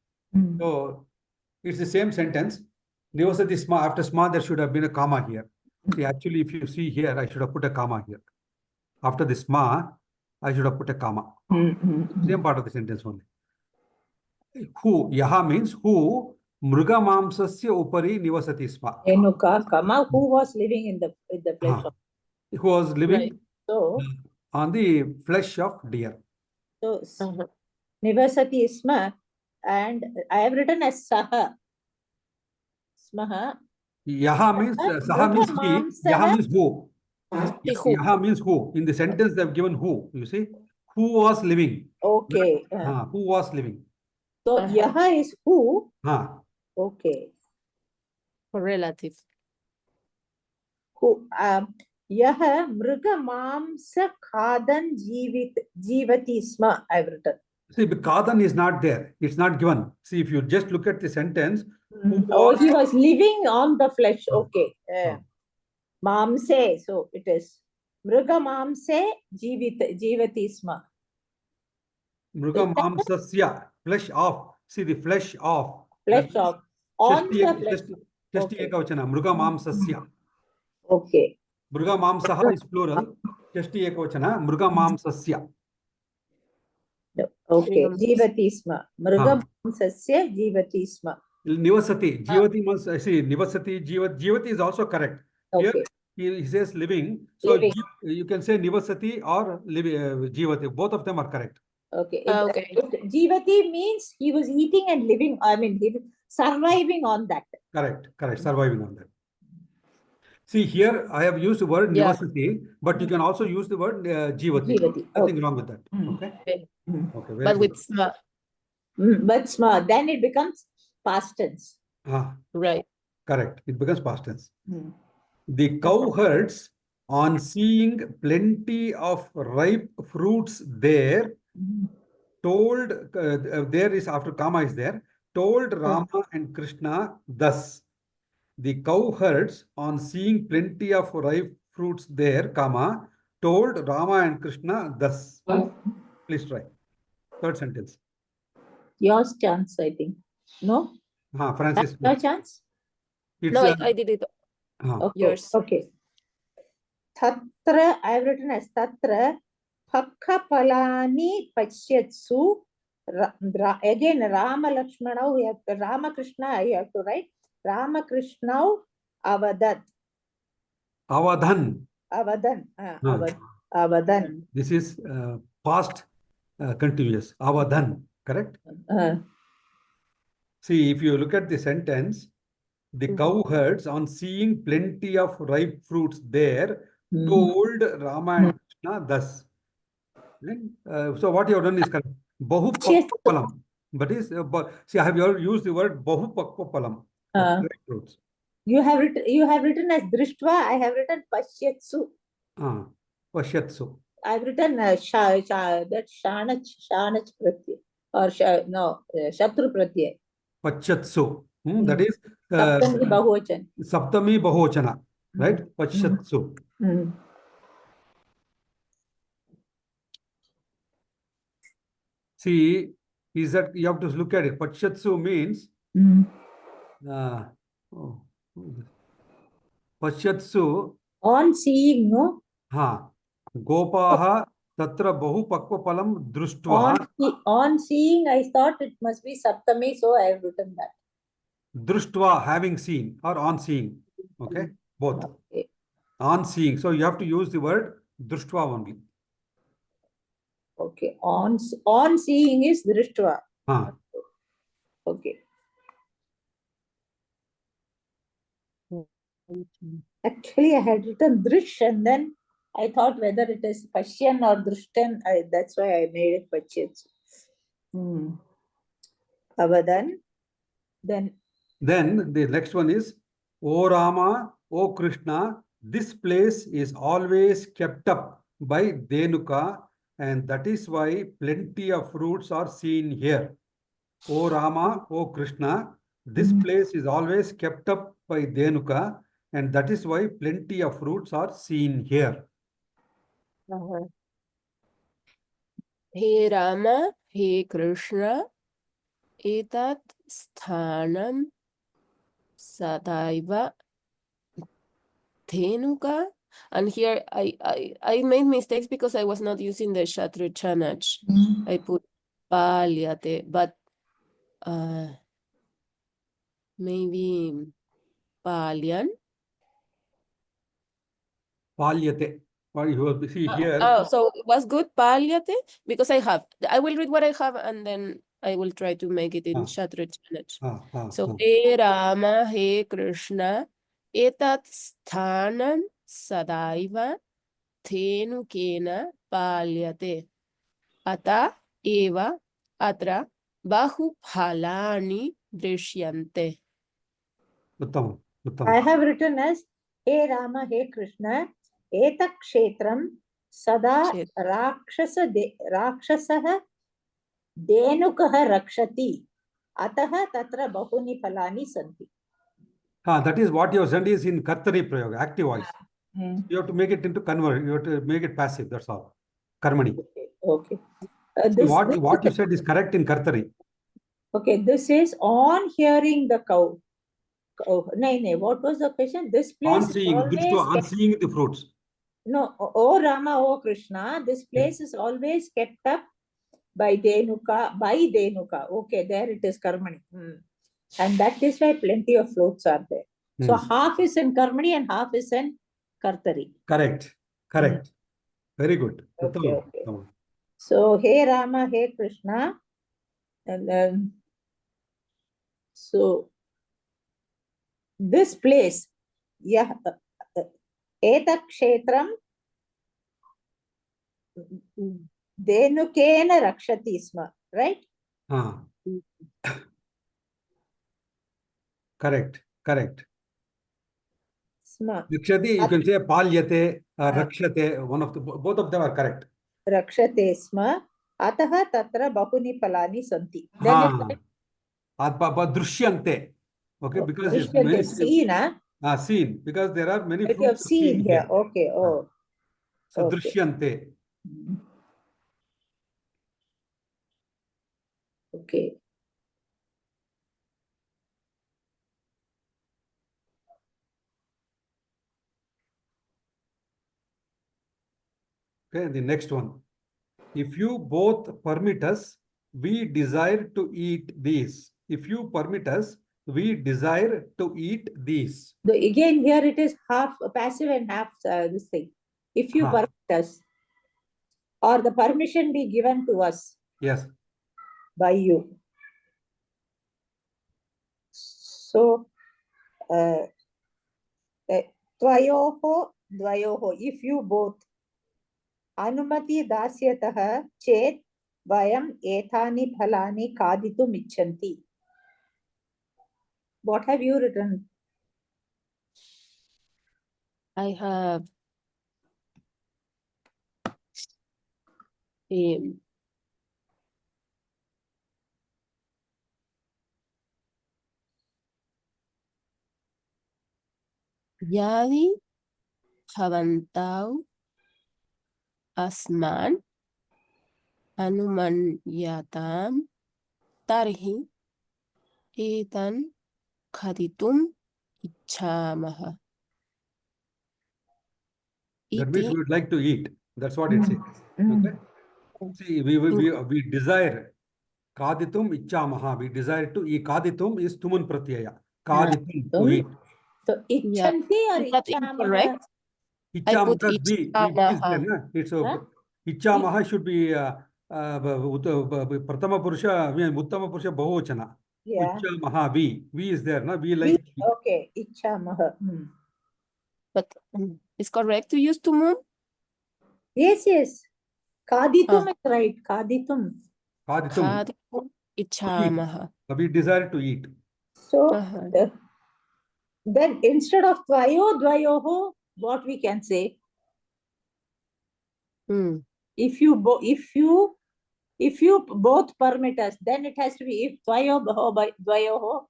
So it's the same sentence. Nivasati Sma, after Sma, there should have been a comma here. See, actually, if you see here, I should have put a comma here. After the Sma, I should have put a comma. Same part of the sentence only. Who, Yaha means who, Mrugamamsasya Upari Nivasati Sma. Denuka, comma, who was living in the flesh of. Who was living on the flesh of deer. So, Nivasati Sma, and I have written as Saha. Smaha. Yaha means Saha means he. Yaha means who. Yaha means who. In the sentence they have given who. You see, who was living. Okay. Who was living. So yaha is who. Okay. For relative. Who yaha mriga mamsa khadan jivati sma, I've written. See, Kadan is not there. It's not given. See, if you just look at the sentence. He was living on the flesh. Okay. Mamse. So it is mriga mamse jivati sma. Mruga mamsasya, flesh of. See, the flesh of. Flesh of. On the flesh. Shashti ekavachana. Mruga mamsasya. Okay. Mruga mamsaha is plural. Shashti ekavachana. Mruga mamsasya. Okay. Jivati sma. Mriga mamsasya jivati sma. Nivasati. Jivati must, see, Nivasati, Jivati is also correct. Okay. Here he says living. So Living. You can say Nivasati or Jivati. Both of them are correct. Okay. Okay. Jivati means he was eating and living. I mean, he was surviving on that. Correct. Surviving on that. See, here I have used the word Nivasati, but you can also use the word Jivati. Nothing wrong with that. Okay. Okay. Very But good. with sma. But sma, then it becomes past tense. Right. Correct. It becomes past tense. The cowherds, on seeing plenty of ripe fruits there, told, there is after comma is there, told Rama and Krishna thus. The cowherds, on seeing plenty of ripe fruits there, comma, told Rama and Krishna thus. Please try. Third sentence. Yours chance, I think. No? Francis. Your chance? No, I did it. Okay. Yours. Okay. Tatra, I have written as Tatra Pakka Palani Pachyatsu. Again, Rama Lakshmana, we have Rama Krishna, you have to write. Rama Krishna Avadat. Avadhan. Avadan. This is past continuous. Avadhan. Correct? See, if you look at the sentence, the cowherds, on seeing plenty of ripe fruits there, told Rama and Krishna thus. So what you have done is correct. Bahu pakvapalam. But is see, I have used the word bahu pakvapalam. Fruits. You have written as Drishtva. I have written Pashyatsu. Pashyatsu. I've written that Shanach Pratyay or Shatru Pratyay. Pachyatsu. That is Saptami Bahuvachana. Saptami Bahuvachana. Right? Pachyatsu. See, is that you have to look at it. Pachyatsu means Pachyatsu. On seeing, no? Gopaha tatra bahu pakvapalam društva. On seeing, I thought it must be Saptami, so I have written that. Društva, having seen, or on seeing. Okay? Both. Okay. On seeing. So you have to use the word društva only. Okay. On seeing is Drishtva. Okay. Actually, I had written Drish and then I thought whether it is Pashyan or Drishtan. That's why I made it Pachyatsu. Avadan. Then the next one is, O Rama, O Krishna, this place is always kept up by Dhenuka, and that is why plenty of fruits are seen here. O Rama, O Krishna, this place is always kept up by Dhenuka, and that is why plenty of fruits are seen here. He Rama, He Krishna, etat sthanam sadaiva Dhenuka. And here I made mistakes because I was not using the Shatru Chanach. I put Maalatee, but maybe Palyan. Maalatee. See here. So it was good Maalatee because I will read what I have and then I will try to make it in Shatru Chanach. So He Rama, He Krishna, etat sthanam sadaiva Dhenukena Maalatee. Ata eva atra bahu phalani drishyante. Uttam. I have written as He Rama, He Krishna, Etak Kshetram Sada Rakshasah Denukaha Rakshati. Ataha Tatra Bahuni Phalani Santi. That is what you have sent is in Kartari Prayoga, active voice. You have to make it into convert. You have to make it passive. That's all. Karmani. Okay. What you said is correct in Kartari. Okay, this is on hearing the cow. Oh, no. What was the question? This place On seeing the fruits. No, O Rama, O Krishna, this place is always kept up by Denuka. Okay, there it is Karmani. And that is why plenty of fruits are there. So half is in Karmani and half is in Kartari. Correct. Very good. Okay. So, Hey Rama, Hey Krishna. And then, so, this place, Etak Kshetram Denukena Rakshati Sma, right? Correct. Sma. Rakshati, you can say Palyate, Rakshate, both of them are correct. Rakshate Sma, Ataha Tatra Bahuni Palani Santi. Drishyante. Okay, because it's many seen, seen, because there are many fruits. You have seen here. Okay. Oh. So okay. Drishyante. Okay. Okay, the next one. If you both permit us, we desire to eat these. If you permit us, we desire to eat these. Again, here it is half passive and half this thing. If you permit us, or the permission be given to us. Yes. By you. So, Tvayoho, if you both Anumati Dasyataha Chet Vayam Ethani Phalani Kaditum Ichanti. What have you written? I have Yadi Havantau Asman Anuman Yatam Tarhi Etan Khaditum Ichamaha. That means we would like to eat. That's what it says. Okay. See, we desire. Kaditum ichamaha. We desire to eat. Kaditum is tuman pratyaya. Kaditum to eat. So ichanti or ichamaha? I put ichamaha. It's ichamaha should be pratama purusha, uttama purusha bahuvachana. Ichamaha, we is there, na? We like. Okay, ichamaha. But it's correct to use tumun? Yes. Kaditum is right. Kaditum. Ichamaha. We desire to eat. So, then instead of dvayoho, what we can say? If you both permit us, then it has to be if dvayoho.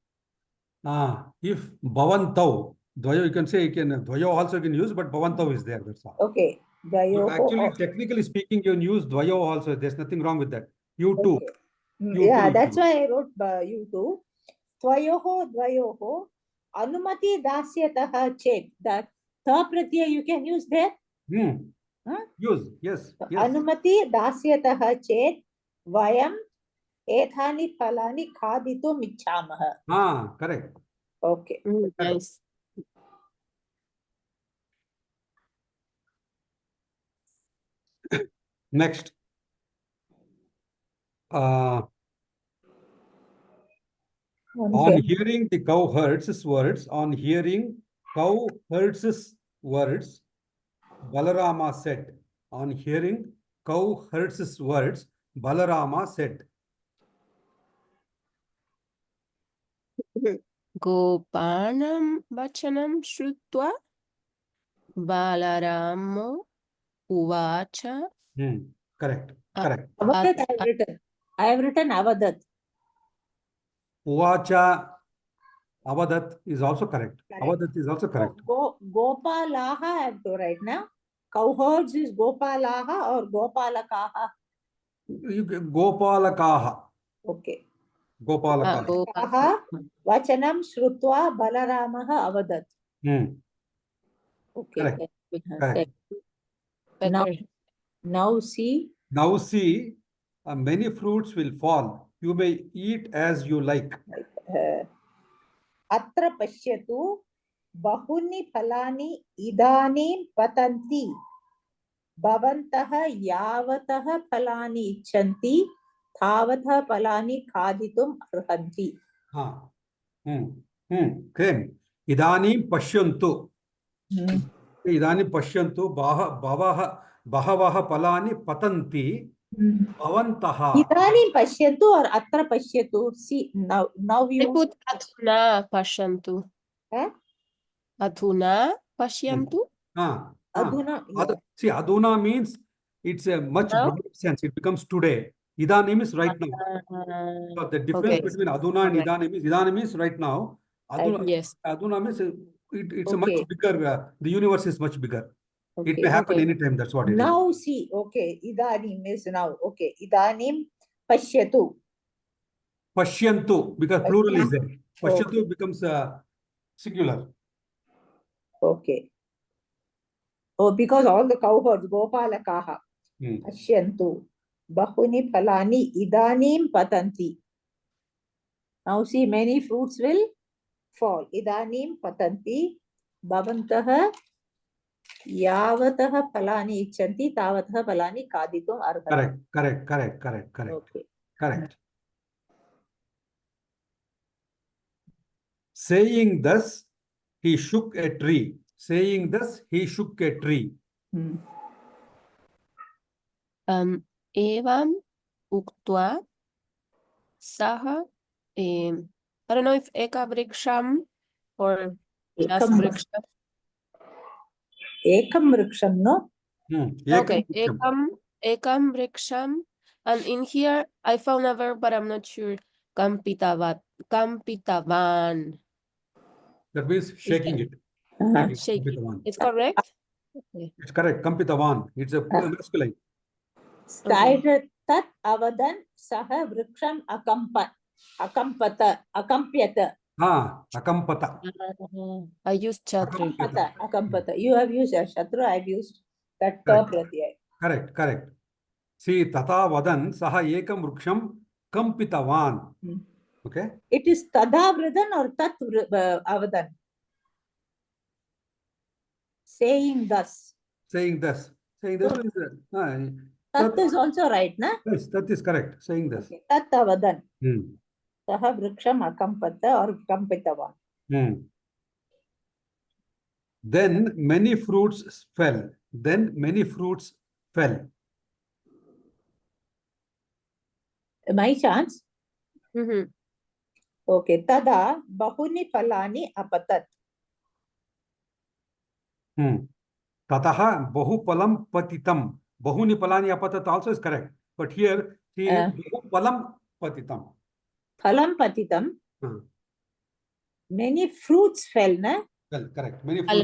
If bhavantau, dvayo you can say, dvayo also you can use, but bhavantau is there. That's all. Okay. But actually, technically speaking, you can use dvayo also. There's nothing wrong with that. You too. Yeah, that's why I wrote you too. Dvayoho, Anumati Dasyataha Chet. That pratyaya you can use there. Use, yes. Anumati Dasyataha Chet Vayam Ethani Phalani Khaditum Ichamaha. Correct. Okay. Nice. Next. On hearing the cow herds' words, Balarama said, on hearing cow herds' words, Balarama said. Gopanam vachanam shrutva Balaramo uvacha. Correct. Uh, Correct. Avadat I have written. I have written Avadat. Uvacha Avadat is also correct. Correct. Avadat is also correct. Gopalaha I have to write now. Cowherds is Gopalaha or Gopalakaha. Gopalakaha. Okay. Gopalakaha. Gopalakaha Vachanam Shrutva Balaramaha Avadat. Okay. Correct. Correct. Now see. Now see, many fruits will fall. You may eat as you like. Atra pashyatu bahuni phalani idanim patanti. Bhavantaha yavataha phalani icchanti. Thavatha phalani khaditum arhanti. Krem. Idanim pashyantu. Idanim pashyantu bahavaha phalani patanti. Bhavantaha. Idanim pashyantu or atra pashyatu. See, now I you put adhuna pashyantu. Adhuna pashyantu. Adhuna. See, adhuna means it's a much Now? broader sense. It becomes today. Idanim is right now. So the difference between adhuna and idanim is right now. Adhuna means it's a much bigger. The universe is much bigger. It may happen anytime. That's what it is. Now see, idanim is now. Idanim pashyatu. Pashyantu, because plural is there. Pashyantu becomes singular. Okay. Oh, because all the cowherds, Gopalakaha, Ashyantu, Bahuni Phalani, Idanim Patanti. Now see, many fruits will fall. Idanim Patanti, Bhavantaha, Yavataha Phalani Icchanti, Tavataha Phalani Kaditum Arhanti. Correct. Okay. Correct. Saying thus, he shook a tree. Saying thus, he shook a tree. Evam uktva saha. I don't know if eka vriksham or just vriksham. Ekam vriksham, no? Okay, ekam vriksham. And in here, I found a verb, but I'm not sure. Kampitavan. That means shaking it. Shaking. It's correct? Okay. It's correct. Kampitavan. It's a masculine. Tat avadan saha vriksham akampyata. Akampata. I used chatri. Akampata. You have used shatru, I have used that pratyay. Correct. See, tata vadan saha ekam vriksham kampitavan. Okay. It is tadavradan or tat avadan. Saying thus. Saying this is Tat is also right, na? Yes, that is correct. Saying this. Okay. Tat avadan. Saha vriksham akampata or kampitavan. Then many fruits fell. My chance? Okay. Tada bahuni phalani apatat. Tataha bahupalam patitam. Bahuni palani apatat also is correct. But here, see, bahupalam patitam. Phalam patitam. Many fruits fell, na? Well, correct. Many fruits.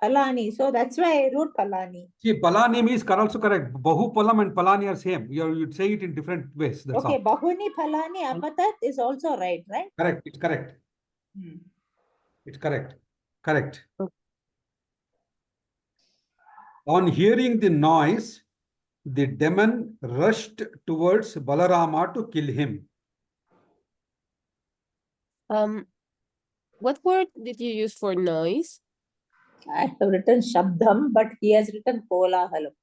Phalani. So that's why I wrote phalani. See, palani is also correct. Bahupalam and palani are same. You'd say it in different ways. That's okay, all. bahuni phalani apatat is also right? Correct. It's correct. It's correct. Correct. On hearing the noise, the demon rushed towards Balarama to kill him. What word did you use for noise? I have written shabdam, but he has written kolahalam.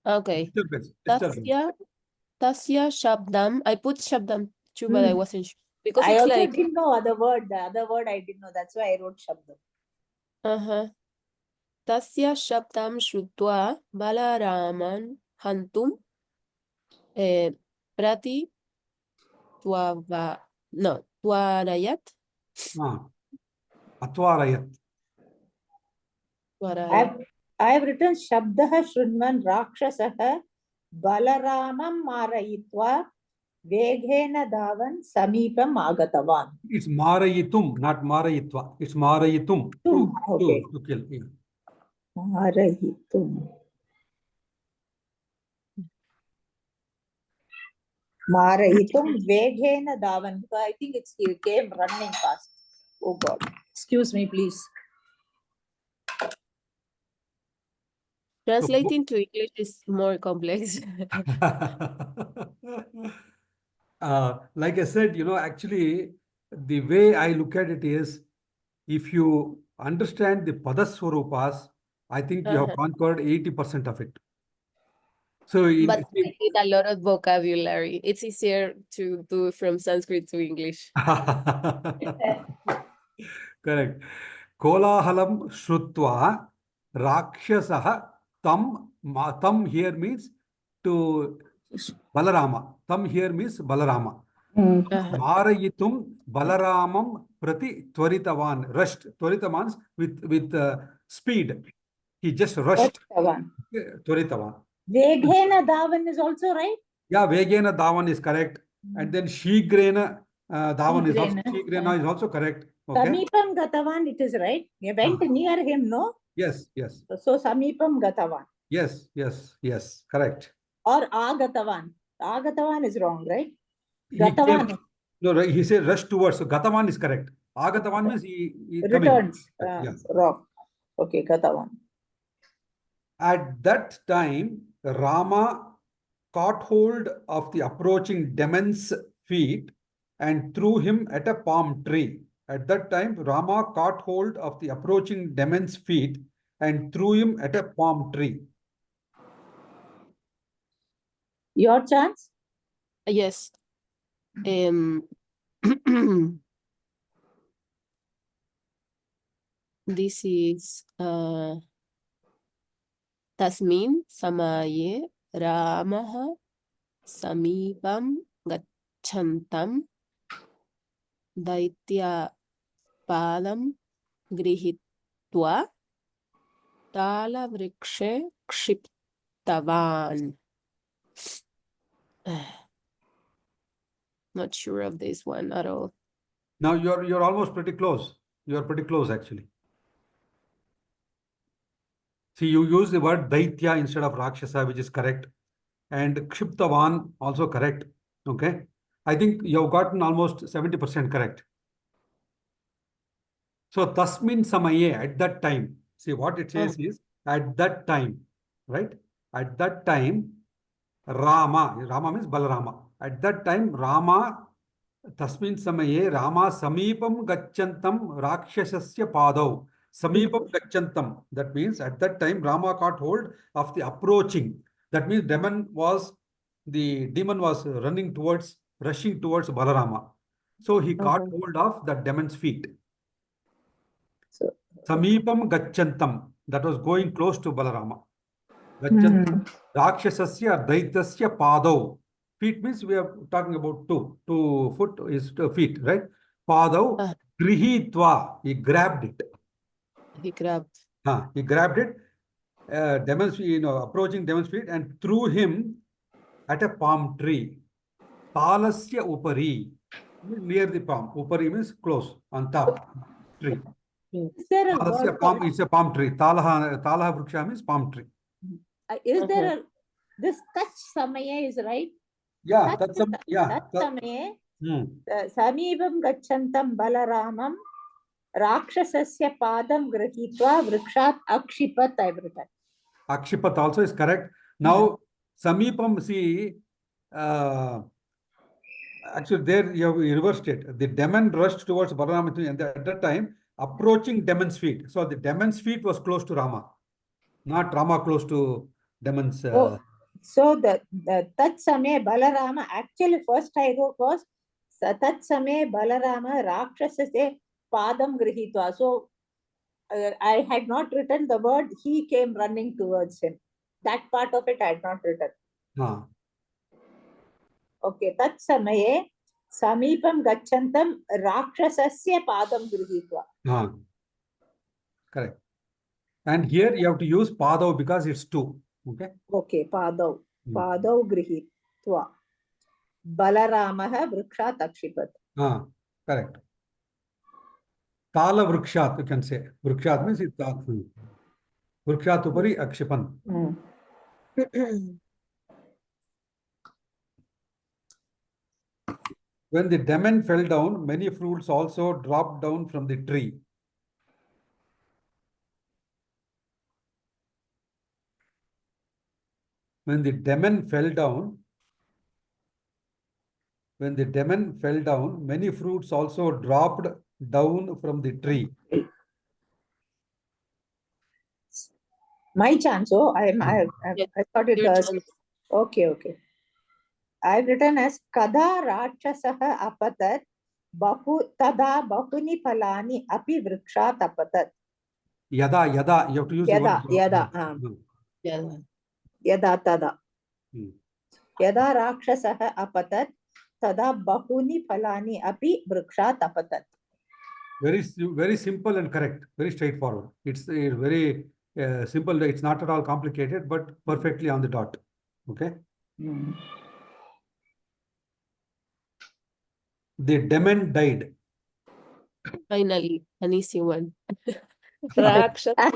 Okay. Tasya shabdam. I put shabdam too, but I wasn't sure. Because I it's also like didn't know other word. The other word I didn't know. That's why I wrote shabdam. Tasya shabdam shrutva Balaraman hantum Prati Twava, no, Twarayat. Atvarayat. I've written Shabdah Shrunman Rakshasah Balaramam Marayitva Veghena Davan Samipam Agatavan. It's Marayitum, not Marayitva. It's Marayitum. Okay. To kill. Yeah. Marayitum. Marayitum Veghena Davan. I think it came running fast. Oh God. Excuse me, please. Translating to English is more complex. Like I said, actually, the way I look at it is, if you understand the Padaswarupas, I think you have conquered 80% of it. So, but I need a lot of vocabulary. It's easier to do from Sanskrit to English. Correct. Kolahalam Shrutva Rakshasaha Tam here means to Balarama. Tam here means Balarama. Marayitum Balaramam Prati Twaritavan. Rushed. Twaritavan with speed. He just rushed. Twaritavan. Veghena Davan is also right? Yeah, Veghena Davan is correct. And then Shigrena Davan is also correct. Okay. Samipam Gatavan, it is right. You went near him, no? Yes, yes. So Samipam Gatavan. Yes, yes, yes. Correct. Or Agatavan. Agatavan is wrong, right? Gatavan. No, he said rush towards. So Gatavan is correct. Agatavan means he returns. Yeah. Wrong. Okay, Gatavan. At that time, Rama caught hold of the approaching demon's feet and threw him at a palm tree. At that time, Rama caught hold of the approaching demon's feet and threw him at a palm tree. Your chance? Yes. This is Tasmin Samaye Ramaha Samipam Gachantam Daitya Padam Grihitva Tala Vrikshe Kshiptavan. Not sure of this one at all. Now you're almost pretty close. You're pretty close actually. See, you use the word Daitya instead of Rakshasa, which is correct. And Kshiptavan also correct. Okay. I think you have gotten almost 70% correct. So Tasmin Samaye, at that time. See, what it says is at that time, right? At that time, Rama means Balarama. At that time, Rama, Tasmin Samaye, Rama Samipam Gachantam Rakshasasya Padav. Samipam Gachantam. That means at that time, Rama caught hold of the approaching. That means the demon was rushing towards Balarama. So he caught hold of the demon's feet. Samipam Gachantam. That was going close to Balarama. Gachantam. Rakshasasya Daitasya Padav. Feet means we are talking about two. 2 foot is 2 feet, right? Padav Grihitva. He grabbed it. He grabbed. He grabbed it, approaching demon's feet and threw him at a palm tree. Talasya Upari. Near the palm. Upari means close, on top. Tree. Is there a word it's a palm tree. Talaha Vriksha means palm tree. Is there this Tach Samaya is right? Yeah, Tach Samaya. Samipam Gachantam Balaramam Rakshasasya Padam Grahitva Vrikshat Akshipat, I've written. Akshipat also is correct. Now, Samipam, see, actually there you have reversed it. The demon rushed towards Balarama and at that time, approaching demon's feet. So the demon's feet was close to Rama, not Rama close to demon's. So the Tat Same Balarama, actually first I wrote was Tat Same Balarama Rakshasasya Padam Grihitva. So I had not written the word he came running towards him. That part of it I had not written. Okay, tat samaye samipam gachantam rakshasasya padam gruhitva. Correct. And here you have to use padav because it's two. Okay. Okay, padav grihitva. Balaramaha vrikshat akshipat. Correct. Tala vrikshat, you can say. Vrikshat means it's vrikshat upari akshipan. When the demon fell down, many fruits also dropped down from the tree. When the demon fell down, many fruits also dropped down from the tree. My chance. Oh, I thought it was. Okay. I've written as Kada Rakshasaha Apatat Tada Bahuni Palani Api Vrikshat Apatat. Yada, you have to use the word. Yada tada. Yada Rakshasaha Apatat Tada Bahuni Palani Api Vrikshat Apatat. Very simple and correct. Very straightforward. It's very simple. It's not at all complicated, but perfectly on the dot. Okay. The demon died. Finally, an easy one. Rakshasaha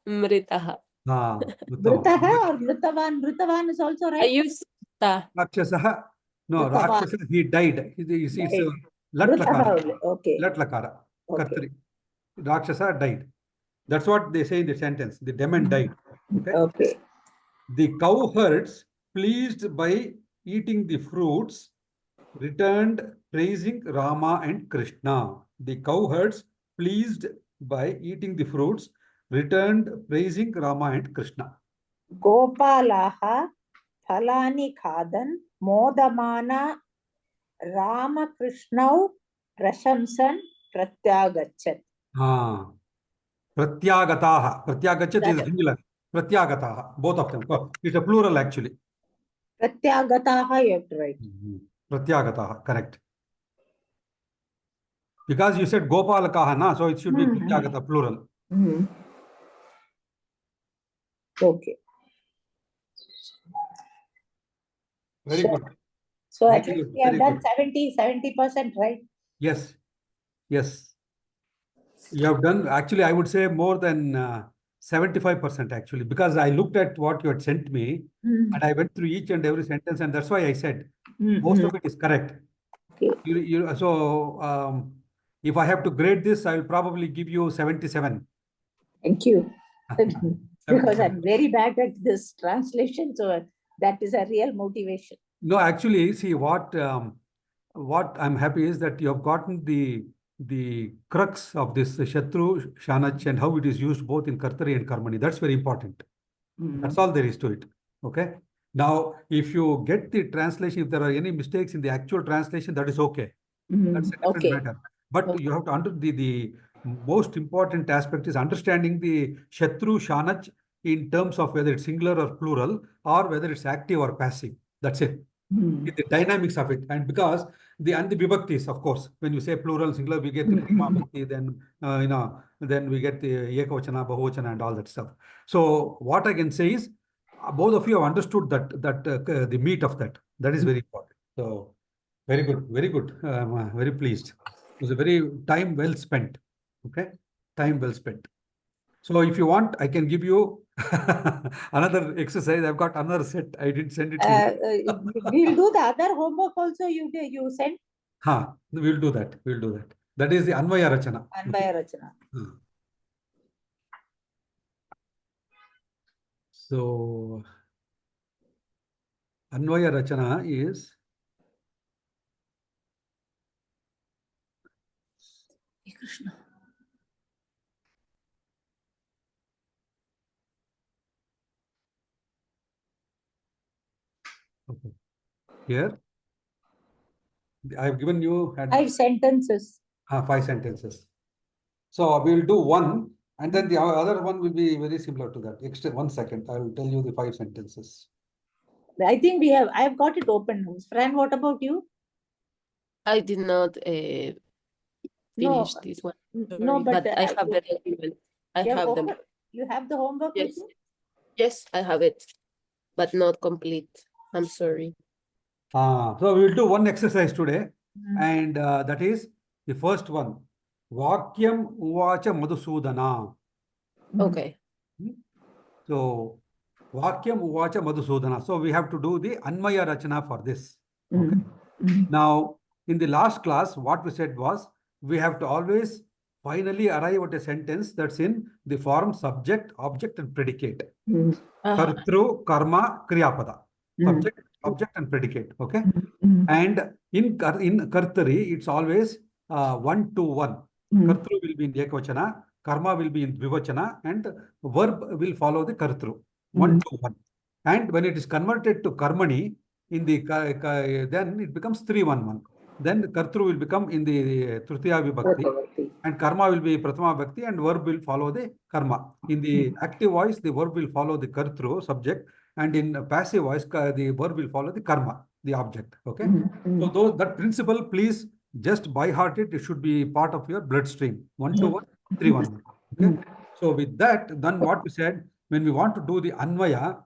mritaha. Mritaha or mritavan? Mritavan is also right. I use ta. Rakshasaha. No, Rakshasa, he died. It's lat lakara. Okay. Lat lakara. Okay. Rakshasa died. That's what they say in the sentence. The demon died. Okay. The cowherds, pleased by eating the fruits, returned praising Rama and Krishna. The cowherds, pleased by eating the fruits, returned praising Rama and Krishna. Gopalaha Phalani Khadan Modamana Ramakrishna Prashamsan Pratyagachat. Pratyagataha. Pratyagachat is singular. Pratyagataha. Both of them. It's a plural actually. Pratyagataha you have to write. Pratyagataha. Correct. Because you said Gopalakaha, na, so it should be Pratyagata, plural. Okay. Very good. So at least we have done 70%, right? Yes. You have done, actually, I would say more than 75% actually, because I looked at what you had sent me and I went through each and every sentence, and that's why I said most of it is correct. Okay. So if I have to grade this, I will probably give you 77. Thank you. Because I'm very bad at this translation, so that is a real motivation. No, actually, see what I'm happy is that you have gotten the crux of this Shatru, Shanach, and how it is used both in Kartari and Karmani. That's very important. That's all there is to it. Okay. Now, if you get the translation, if there are any mistakes in the actual translation, that is okay. That's a different matter. But you have to understand the most important aspect is understanding the Shatru, Shanach in terms of whether it's singular or plural, or whether it's active or passive. That's it. The dynamics of it. And because the vibhaktis, of course, when you say plural, singular, we get the bhakti, then then we get the ekavachana, bahuvachana, and all that stuff. So what I can say is, both of you have understood that the meat of that. That is very important. So very good, very good. I'm very pleased. It was a very time well spent. Okay, time well spent. So if you want, I can give you another exercise. I've got another set. I didn't send it to you. We'll do the other homework also you sent. We'll do that. We'll do that. That is the Anvaya Rachana. Anvaya Rachana. So Anvaya Rachana is Krishna. okay. Here I've given you 5 sentences. 5 sentences. So we'll do one And then the other one will be very similar to that. Extra 1 second. I will tell you the 5 sentences. I think I've got it open. Fran, what about you? I did not finish this one. No, Sorry, but I have the document. I have them. You have the homework with Yes. you? Yes, I have it, but not complete. I'm sorry. So we will do one exercise today, and that is the first one. Vakyam uvacha Madhusudana. Okay. So Vakyam uvacha Madhusudana. So we have to do the Anmaya Rachana for this. Okay. Now, in the last class, what we said was we have to always finally arrive at a sentence that's in the form subject, object, and predicate. Kartru, karma, kriyapada. Subject, object, and predicate. Okay. And in Kartari, it's always 1 to 1. Kartru will be in Ekvachana, karma will be in Dvivachana, and verb will follow the Kartru. 1 to 1. And when it is converted to Karmani, in the then it becomes 3-1-1. Then Kartru will become in the Tritiya Vibhakti, and karma will be Prathama Vibhakti, and verb will follow the karma. In the active voice, the verb will follow the Kartru, subject, and in passive voice, the verb will follow the karma, the object. Okay. So that principle, please just by heart it. It should be part of your bloodstream. 1 to 1, 3-1-1. Okay. So with that, then what we said, when we want to do the Anvaya,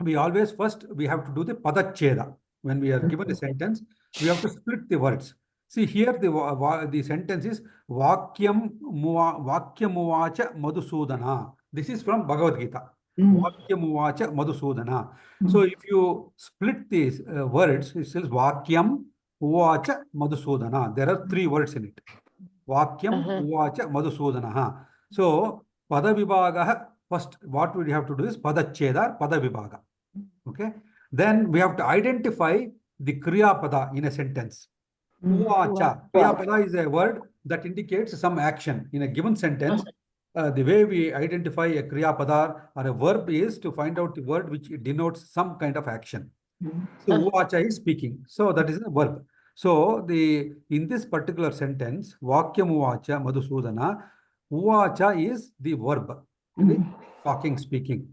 we always first we have to do the Padacheda. When we are given a sentence, we have to split the words. See here, the sentence is Vakyam Uvacha Madhusudana. This is from Bhagavad Gita. Vakyam Uvacha Madhusudana. So if you split these words, it says Vakyam Uvacha Madhusudana. There are 3 words in it. Vakyam Uvacha Madhusudana. So Padavibhaga, first what we have to do is Padacheda, Padavibhaga. Okay. Then we have to identify the Kriya Pada in a sentence. Uvacha. Kriya Pada is a word that indicates some action. In a given sentence, the way we identify a Kriya Pada or a verb is to find out the word which denotes some kind of action. So Uvacha is speaking. So that is a verb. So in this particular sentence, Vakyam Uvacha Madhusudana, Uvacha is the verb. Talking, speaking.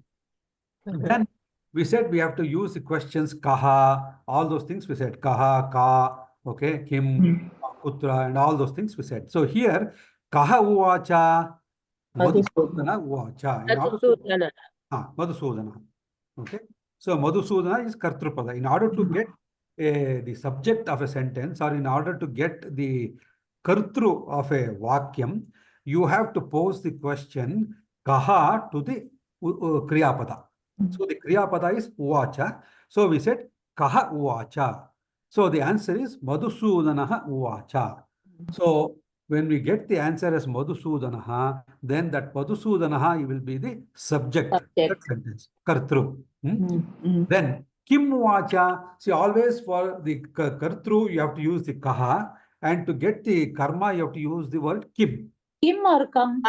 Then we said we have to use the questions kaha, all those things we said, kaha, ka, okay, kim, kutra, and all those things we said. So here, kaha uvacha, Madhusudana uvacha. Madhusudana. Okay. So Madhusudana is Kartrupada. In order to get the subject of a sentence, or in order to get the Kartru of a Vakyam, you have to pose the question kaha to the Kriyapada. So the Kriya Pada is Uvacha. So we said Kaha Uvacha. So the answer is Madhusudanaha Uvacha. So when we get the answer as Madhusudanaha, then that Madhusudanaha will be the subject. That sentence. Kartru. Then Kim Uvacha. See, always for the Kartru, you have to use the Kaha. And to get the karma, you have to use the word Kim. Kim or kam?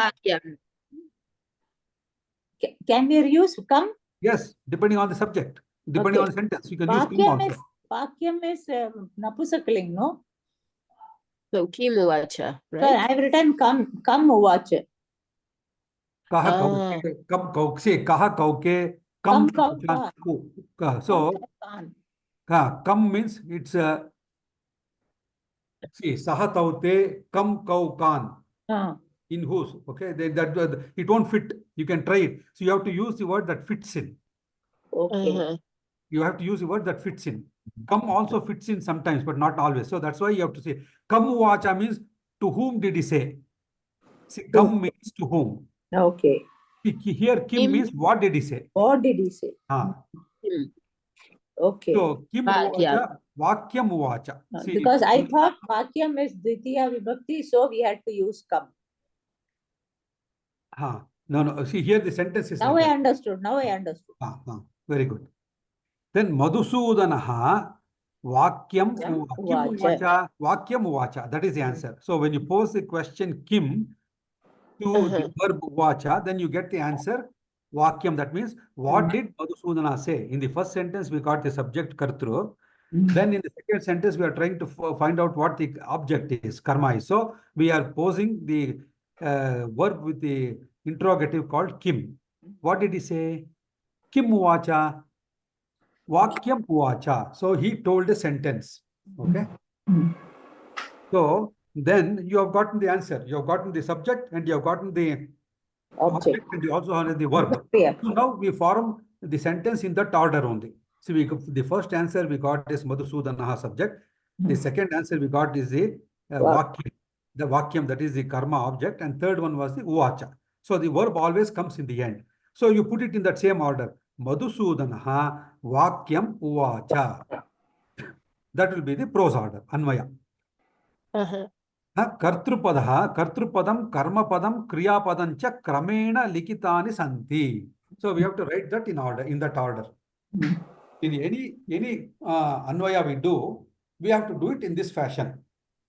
Can we use kam? Yes, depending on the subject, depending on the sentence, you can use kim also. Vakyam is Napusakaling, no? So Kim Uvacha, right? So I have written kam Uvacha. Kaha kauke, say kaha kauke, kam kauka. So kam means it's see saha taute kam kaukan. In whose, okay, that it won't fit. You can try it. So you have to use the word that fits in. Okay. You have to use the word that fits in. Come also fits in sometimes, but not always. So that's why you have to say Kam Uvacha means to whom did he say? See, Kam means to whom. Okay. Here Kim means what did he say? What did he say? Okay. So Kim Uvacha, Vakyam Uvacha. Because I thought Vakyam is Dvitiya Vibhakti, so we had to use kam. No. See, here the sentence is. Now I understood. Very good. Then Madhusudanaha Vakyam Uvacha. Vakyam Uvacha. That is the answer. So when you pose the question Kim to the verb Uvacha, then you get the answer Vakyam. That means what did Madhusudana say? In the first sentence, we got the subject Kartru. Then in the second sentence, we are trying to find out what the object is, karma is. So we are posing the verb with the interrogative called Kim. What did he say? Kim uvacha. Vakyam uvacha. So he told a sentence. Okay. So then you have gotten the answer. You have gotten the subject and you have gotten the object and you also have the verb. So now we form the sentence in that order only. So the first answer we got is Madhusudanaha subject. The second answer we got is the vakyam. The vakyam, that is the karma object. And third one was the uvacha. So the verb always comes in the end. So you put it in that same order. Madhusudanaha vakyam uvacha. That will be the prose order, Anvaya. Kartrupadha, Kartrupadam, Karmapadam, Kriyapadam cha Kramena Likitani Santi. So we have to write that in order, in that order. In any Anvaya we do, we have to do it in this fashion.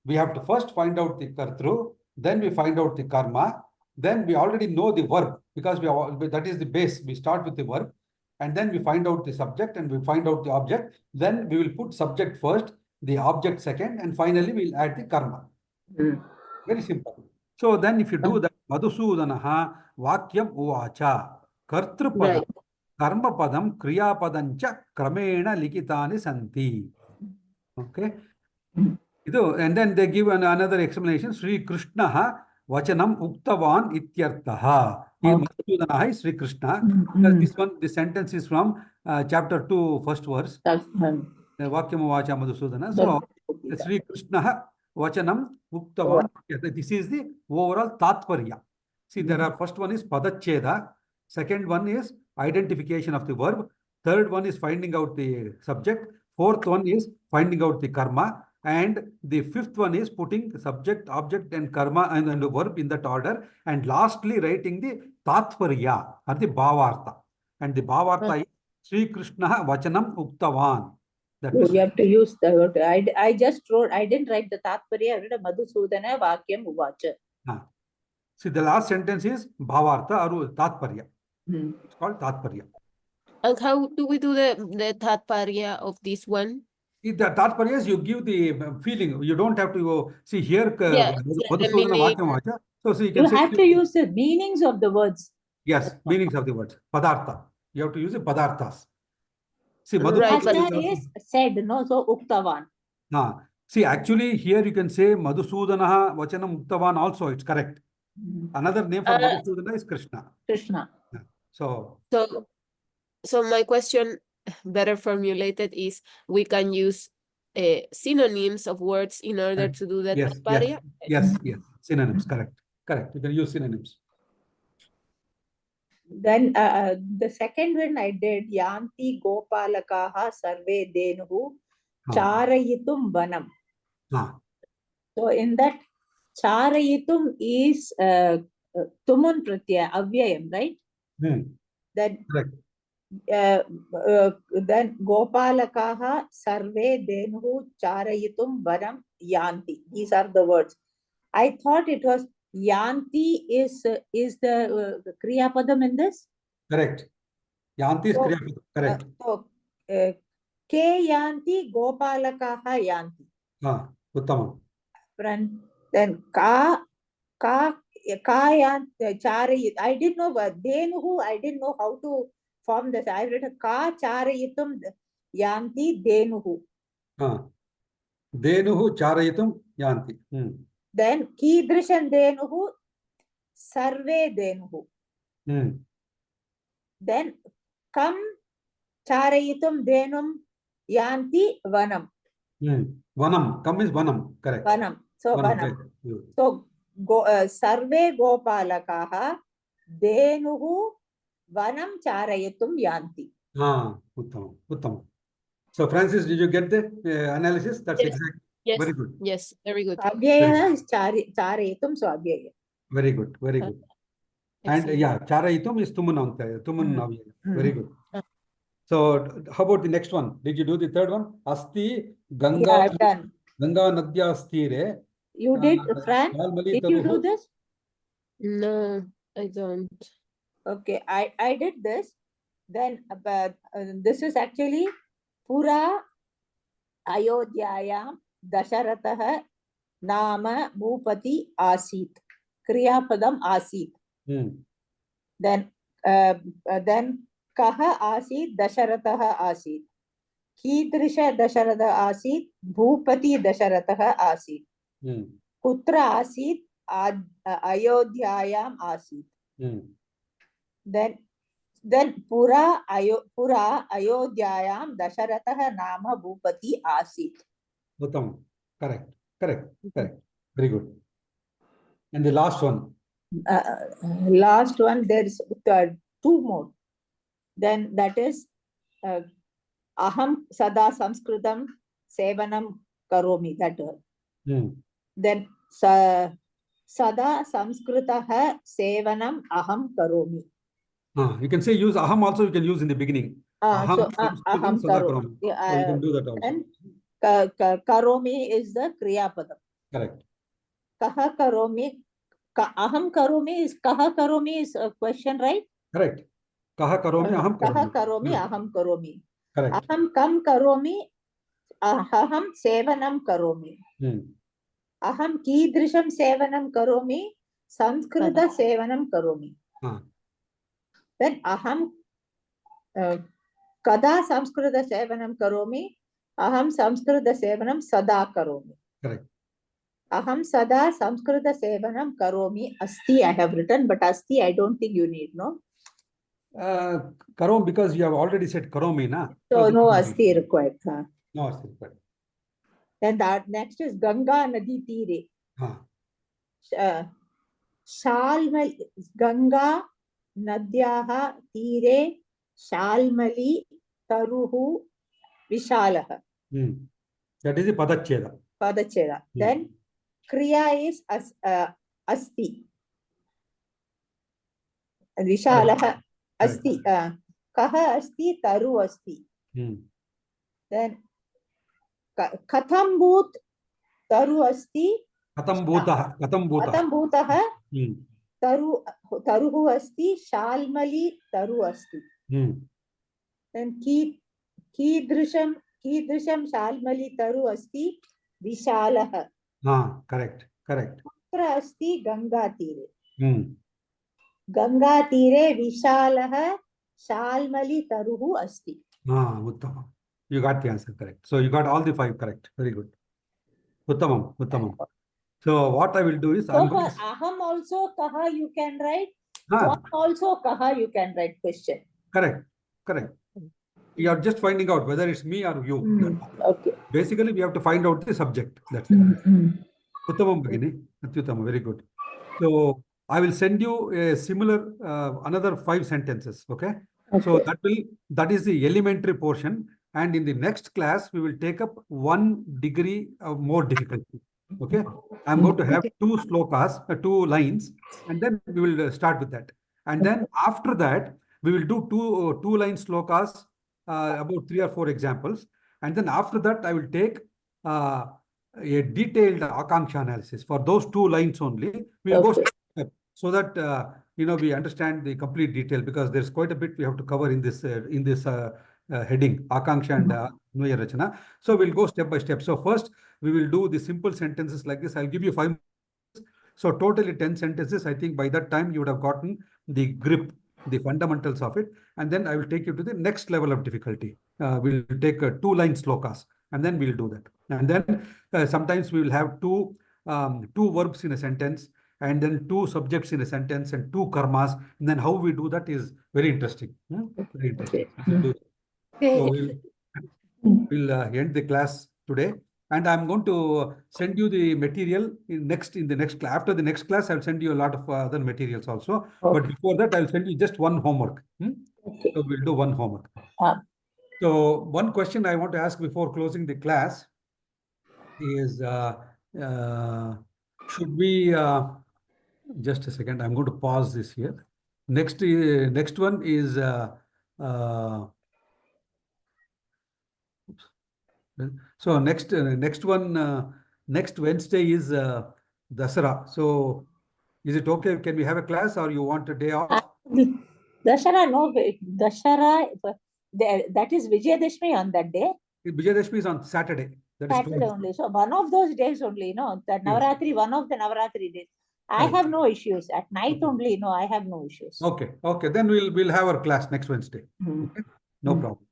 We have to first find out the Kartru, then we find out the Karma, then we already know the verb because that is the base. We start with the verb and then we find out the subject and we find out the object. Then we will put subject first, the object second, and finally we'll add the Karma. Very simple. So then if you do that, Madhusudanaha Vakyam Uvacha Kartrupadam Karmapadam Kriyapadam cha Kramena Likitani Santi. Okay. And then they give another explanation. Sri Krishna Vachanam Uktavan Ityartaha. Madhusudanaha is Sri Krishna. This sentence is from chapter 2, first verse. Vakyam Uvacha Madhusudana. So Sri Krishna Vachanam Uktavan. This is the overall Tatparya. See, there are first one is Padacheda, second one is identification of the verb, third one is finding out the subject, fourth one is finding out the karma, and the fifth one is putting the subject, object, and karma and the verb in that order, and lastly writing the Tatparya or the Bhavartha. And the Bhavartha is Sri Krishna Vachanam Uktavan. You have to use the word. I just wrote, I didn't write the Tatparya, I read Madhusudana Vakyam Uvacha. See, the last sentence is Bhavartha or Tatparya. It's called Tatparya. And how do we do the Tatparya of this one? The Tatparya is you give the feeling. You don't have to go, see here, Meaning. so you can have to use the meanings of the words. Yes, meanings of the words. Padartha. You have to use the Padarthas. See, Madhusudana is said, no, so Uktavan. See, actually here you can say Madhusudanaha Vachanam Uktavan also, it's correct. Another name for Madhusudana is Krishna. Krishna. So my question, better formulated, is we can use synonyms of words in order to do that. Yes, synonyms, correct. You can use synonyms. Then the second one I did, Yanti Gopalakaha Sarve Denuhu Charayitum Vanam. So in that Charayitum is Tumun Pratyaya, Avyayam, right? Then then Gopalakaha Sarve Denuhu Charayitum Vanam Yanti. These are the words. I thought it was Yanti is the Kriya Padam in this? Correct. Yanti is Kriya Padam, correct. So, Ke Yanti Gopalakaha Yanti. Uttamam. Then Ka Yanti Charayit. I didn't know Denuhu, I didn't know how to form this. I read Ka Charayitum Yanti Denuhu. Denuhu Charayitum Yanti. Then Kidrishan Denuhu Sarve Denuhu. Then Kam Charayitum Denum Yanti Vanam. Vanam. Kam is Vanam. Correct. Vanam. So Vanam. So Sarve Gopalakaha Denuhu Vanam Charayitum Yanti. Uttamam. So Francis, did you get the analysis? That's exact. Yes. Very good. Yes, very good. Abhyaya is Charayitum, so Abhyaya. Very good. And Charayitum is Tumun Abhyaya. Very good. So how about the next one? Did you do the third one? Asti Ganga. Yeah, I've done. Ganga Nadya Astire. You did, Fran? Did you do this? No, I don't. Okay, I did this. Then this is actually Pura Ayodhyayam Dasharatah Nama Bhupati Asit. Kriyapadam Asit. Then Kaha Asit Dasharataha Asit. Kidrisha Dasharatha Asit Bhupati Dasharatha Asit. Kutra Asit Ayodhyayam Asit. Then Pura Ayodhyayam Dasharatha Nama Bhupati Asit. Uttam. Correct. Very good. And the last one. Last one, there is two more. Then that is Aham Sada Sanskritam Sevanam Karomi. That one. Then Sada Sanskritaha Sevanam Aham Karomi. You can say use aham also, you can use in the beginning. Aham Karomi. So you can do that also. And Karomi is the Kriya Padam. Correct. Kaha Karomi. Aham Karomi is Kaha Karomi is a question, right? Correct. Kaha Karomi, Aham Karomi. Kaha Karomi, Aham Karomi. Correct. Aham Kam Karomi, Aham Sevanam Karomi. Aham Kidrisham Sevanam Karomi, Sanskrita Sevanam Karomi. Then Aham Kada Samskrita Sevanam Karomi, Aham Samskrita Sevanam Sada Karomi. Correct. Aham Sada Samskrita Sevanam Karomi. Asti I have written, but Asti I don't think you need, no? Karom, because you have already said Karomi, na? So no Asti required. No Asti required. Then that next is Ganga Nadi Tire. Shalmali Ganga Nadyaha Tire Shalmali Taruhu Vishalaha. That is the Padacheda. Then Kriya is Asti. Vishalaha Asti. Kaha Asti Taru Asti. Then Katham Bhut Taru Asti. Katham Bhutaha. Taruhu Asti. Shalmali Taru Asti. Then Kidrisham Shalmali Taru Asti. Vishalaha. Correct. Kutra Asti Ganga Tire. Ganga Tire Vishalaha Shalmali Taruhu Asti. Uttama. You got the answer correct. So you got all the 5 correct. Very good. Uttamam. So what I will do is, so for Aham also Kaha you can write. Swam also Kaha you can write question. Correct. You are just finding out whether it's me or you. Okay. Basically, we have to find out the subject. That's it. Uttamam Bhagini. Atyutama. Very good. So I will send you a similar another 5 sentences. Okay. So that is the elementary portion. And in the next class, we will take up 1 degree of more difficulty. Okay. I'm going to have 2 slokas, 2 lines, and then we will start with that. And then after that, we will do 2 line slokas, about 3 or 4 examples. And then after that, I will take a detailed Akanksha analysis for those 2 lines only. We will go step by step so that we understand the complete detail, because there's quite a bit we have to cover in this heading, Akanksha and Anvaya Rachana. So we'll go step by step. So first, we will do the simple sentences like this. I'll give you 5. So totally 10 sentences. I think by that time you would have gotten the grip, the fundamentals of it. And then I will take you to the next level of difficulty. We'll take 2 line slokas, and then we'll do that. And then sometimes we will have 2 verbs in a sentence, and then 2 subjects in a sentence, and 2 karmas. And then how we do that is very interesting. Very interesting. So we'll end the class today. And I'm going to send you the material in the next class. After the next class, I'll send you a lot of other materials also. But before that, I'll send you just 1 homework. So we'll do 1 homework. So one question I want to ask before closing the class is, should we, just a second, I'm going to pause this here. Next one is, so next Wednesday is Dasara. So is it okay? Can we have a class, or you want a day off? Dasara, no. Dasara, that is Vijayadashmi on that day. Vijayadashmi is on Saturday. That is Saturday only. So one of those days only, that Navaratri, one of the Navaratri days. I have no issues. At night only, no, I have no issues. Okay, okay. Then we'll have our class next Wednesday. Okay? No problem.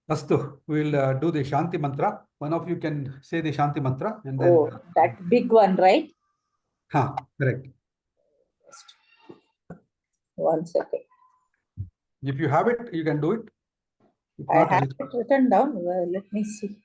Astu, we'll do the Shanti mantra. One of you can say the Shanti mantra and then. Oh, that big one, right? Correct. 1 second. If you have it, you can do it. If I not, have it written down. Well, let me see.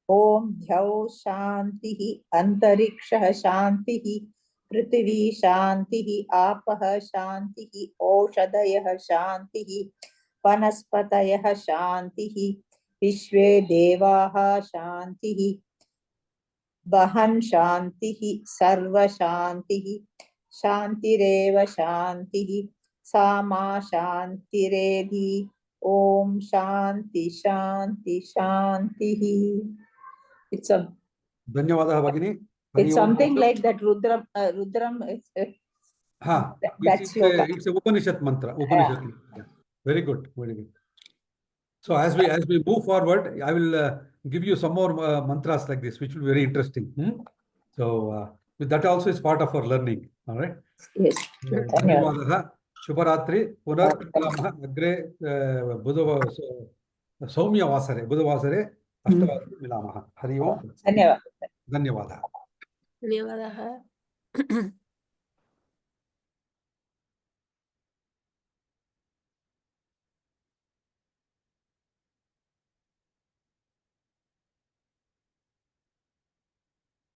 Om Dhyau Shantihi Antarikshah Shantihi Prithvi Shantihi Apah Shantihi Oshadayah Shantihi Vanaspatayah Shantihi Vishve Devaha Shantihi Vahan Shantihi Sarva Shantihi Shantireva Shantihi Sama Shantiredhi Om Shanti Shanti Shantihi. It's Dhanyavadaha Bhagini. It's something like that Rudram. That's sloka. It's a Upanishad mantra. Upanishad. Yeah. Very good. Very good. So as we move forward, I will give you some more mantras like this, which will be very interesting. So that also is part of our learning. All right. Yes. Dhanyavadaha. Shubharatri. Punar Agre Soumya Vasare. Buddha Vasare. Ashtavasare Milamaha. Hari Om. Dhanyavadaha. Dhanyavadaha. Dhanyavadaha.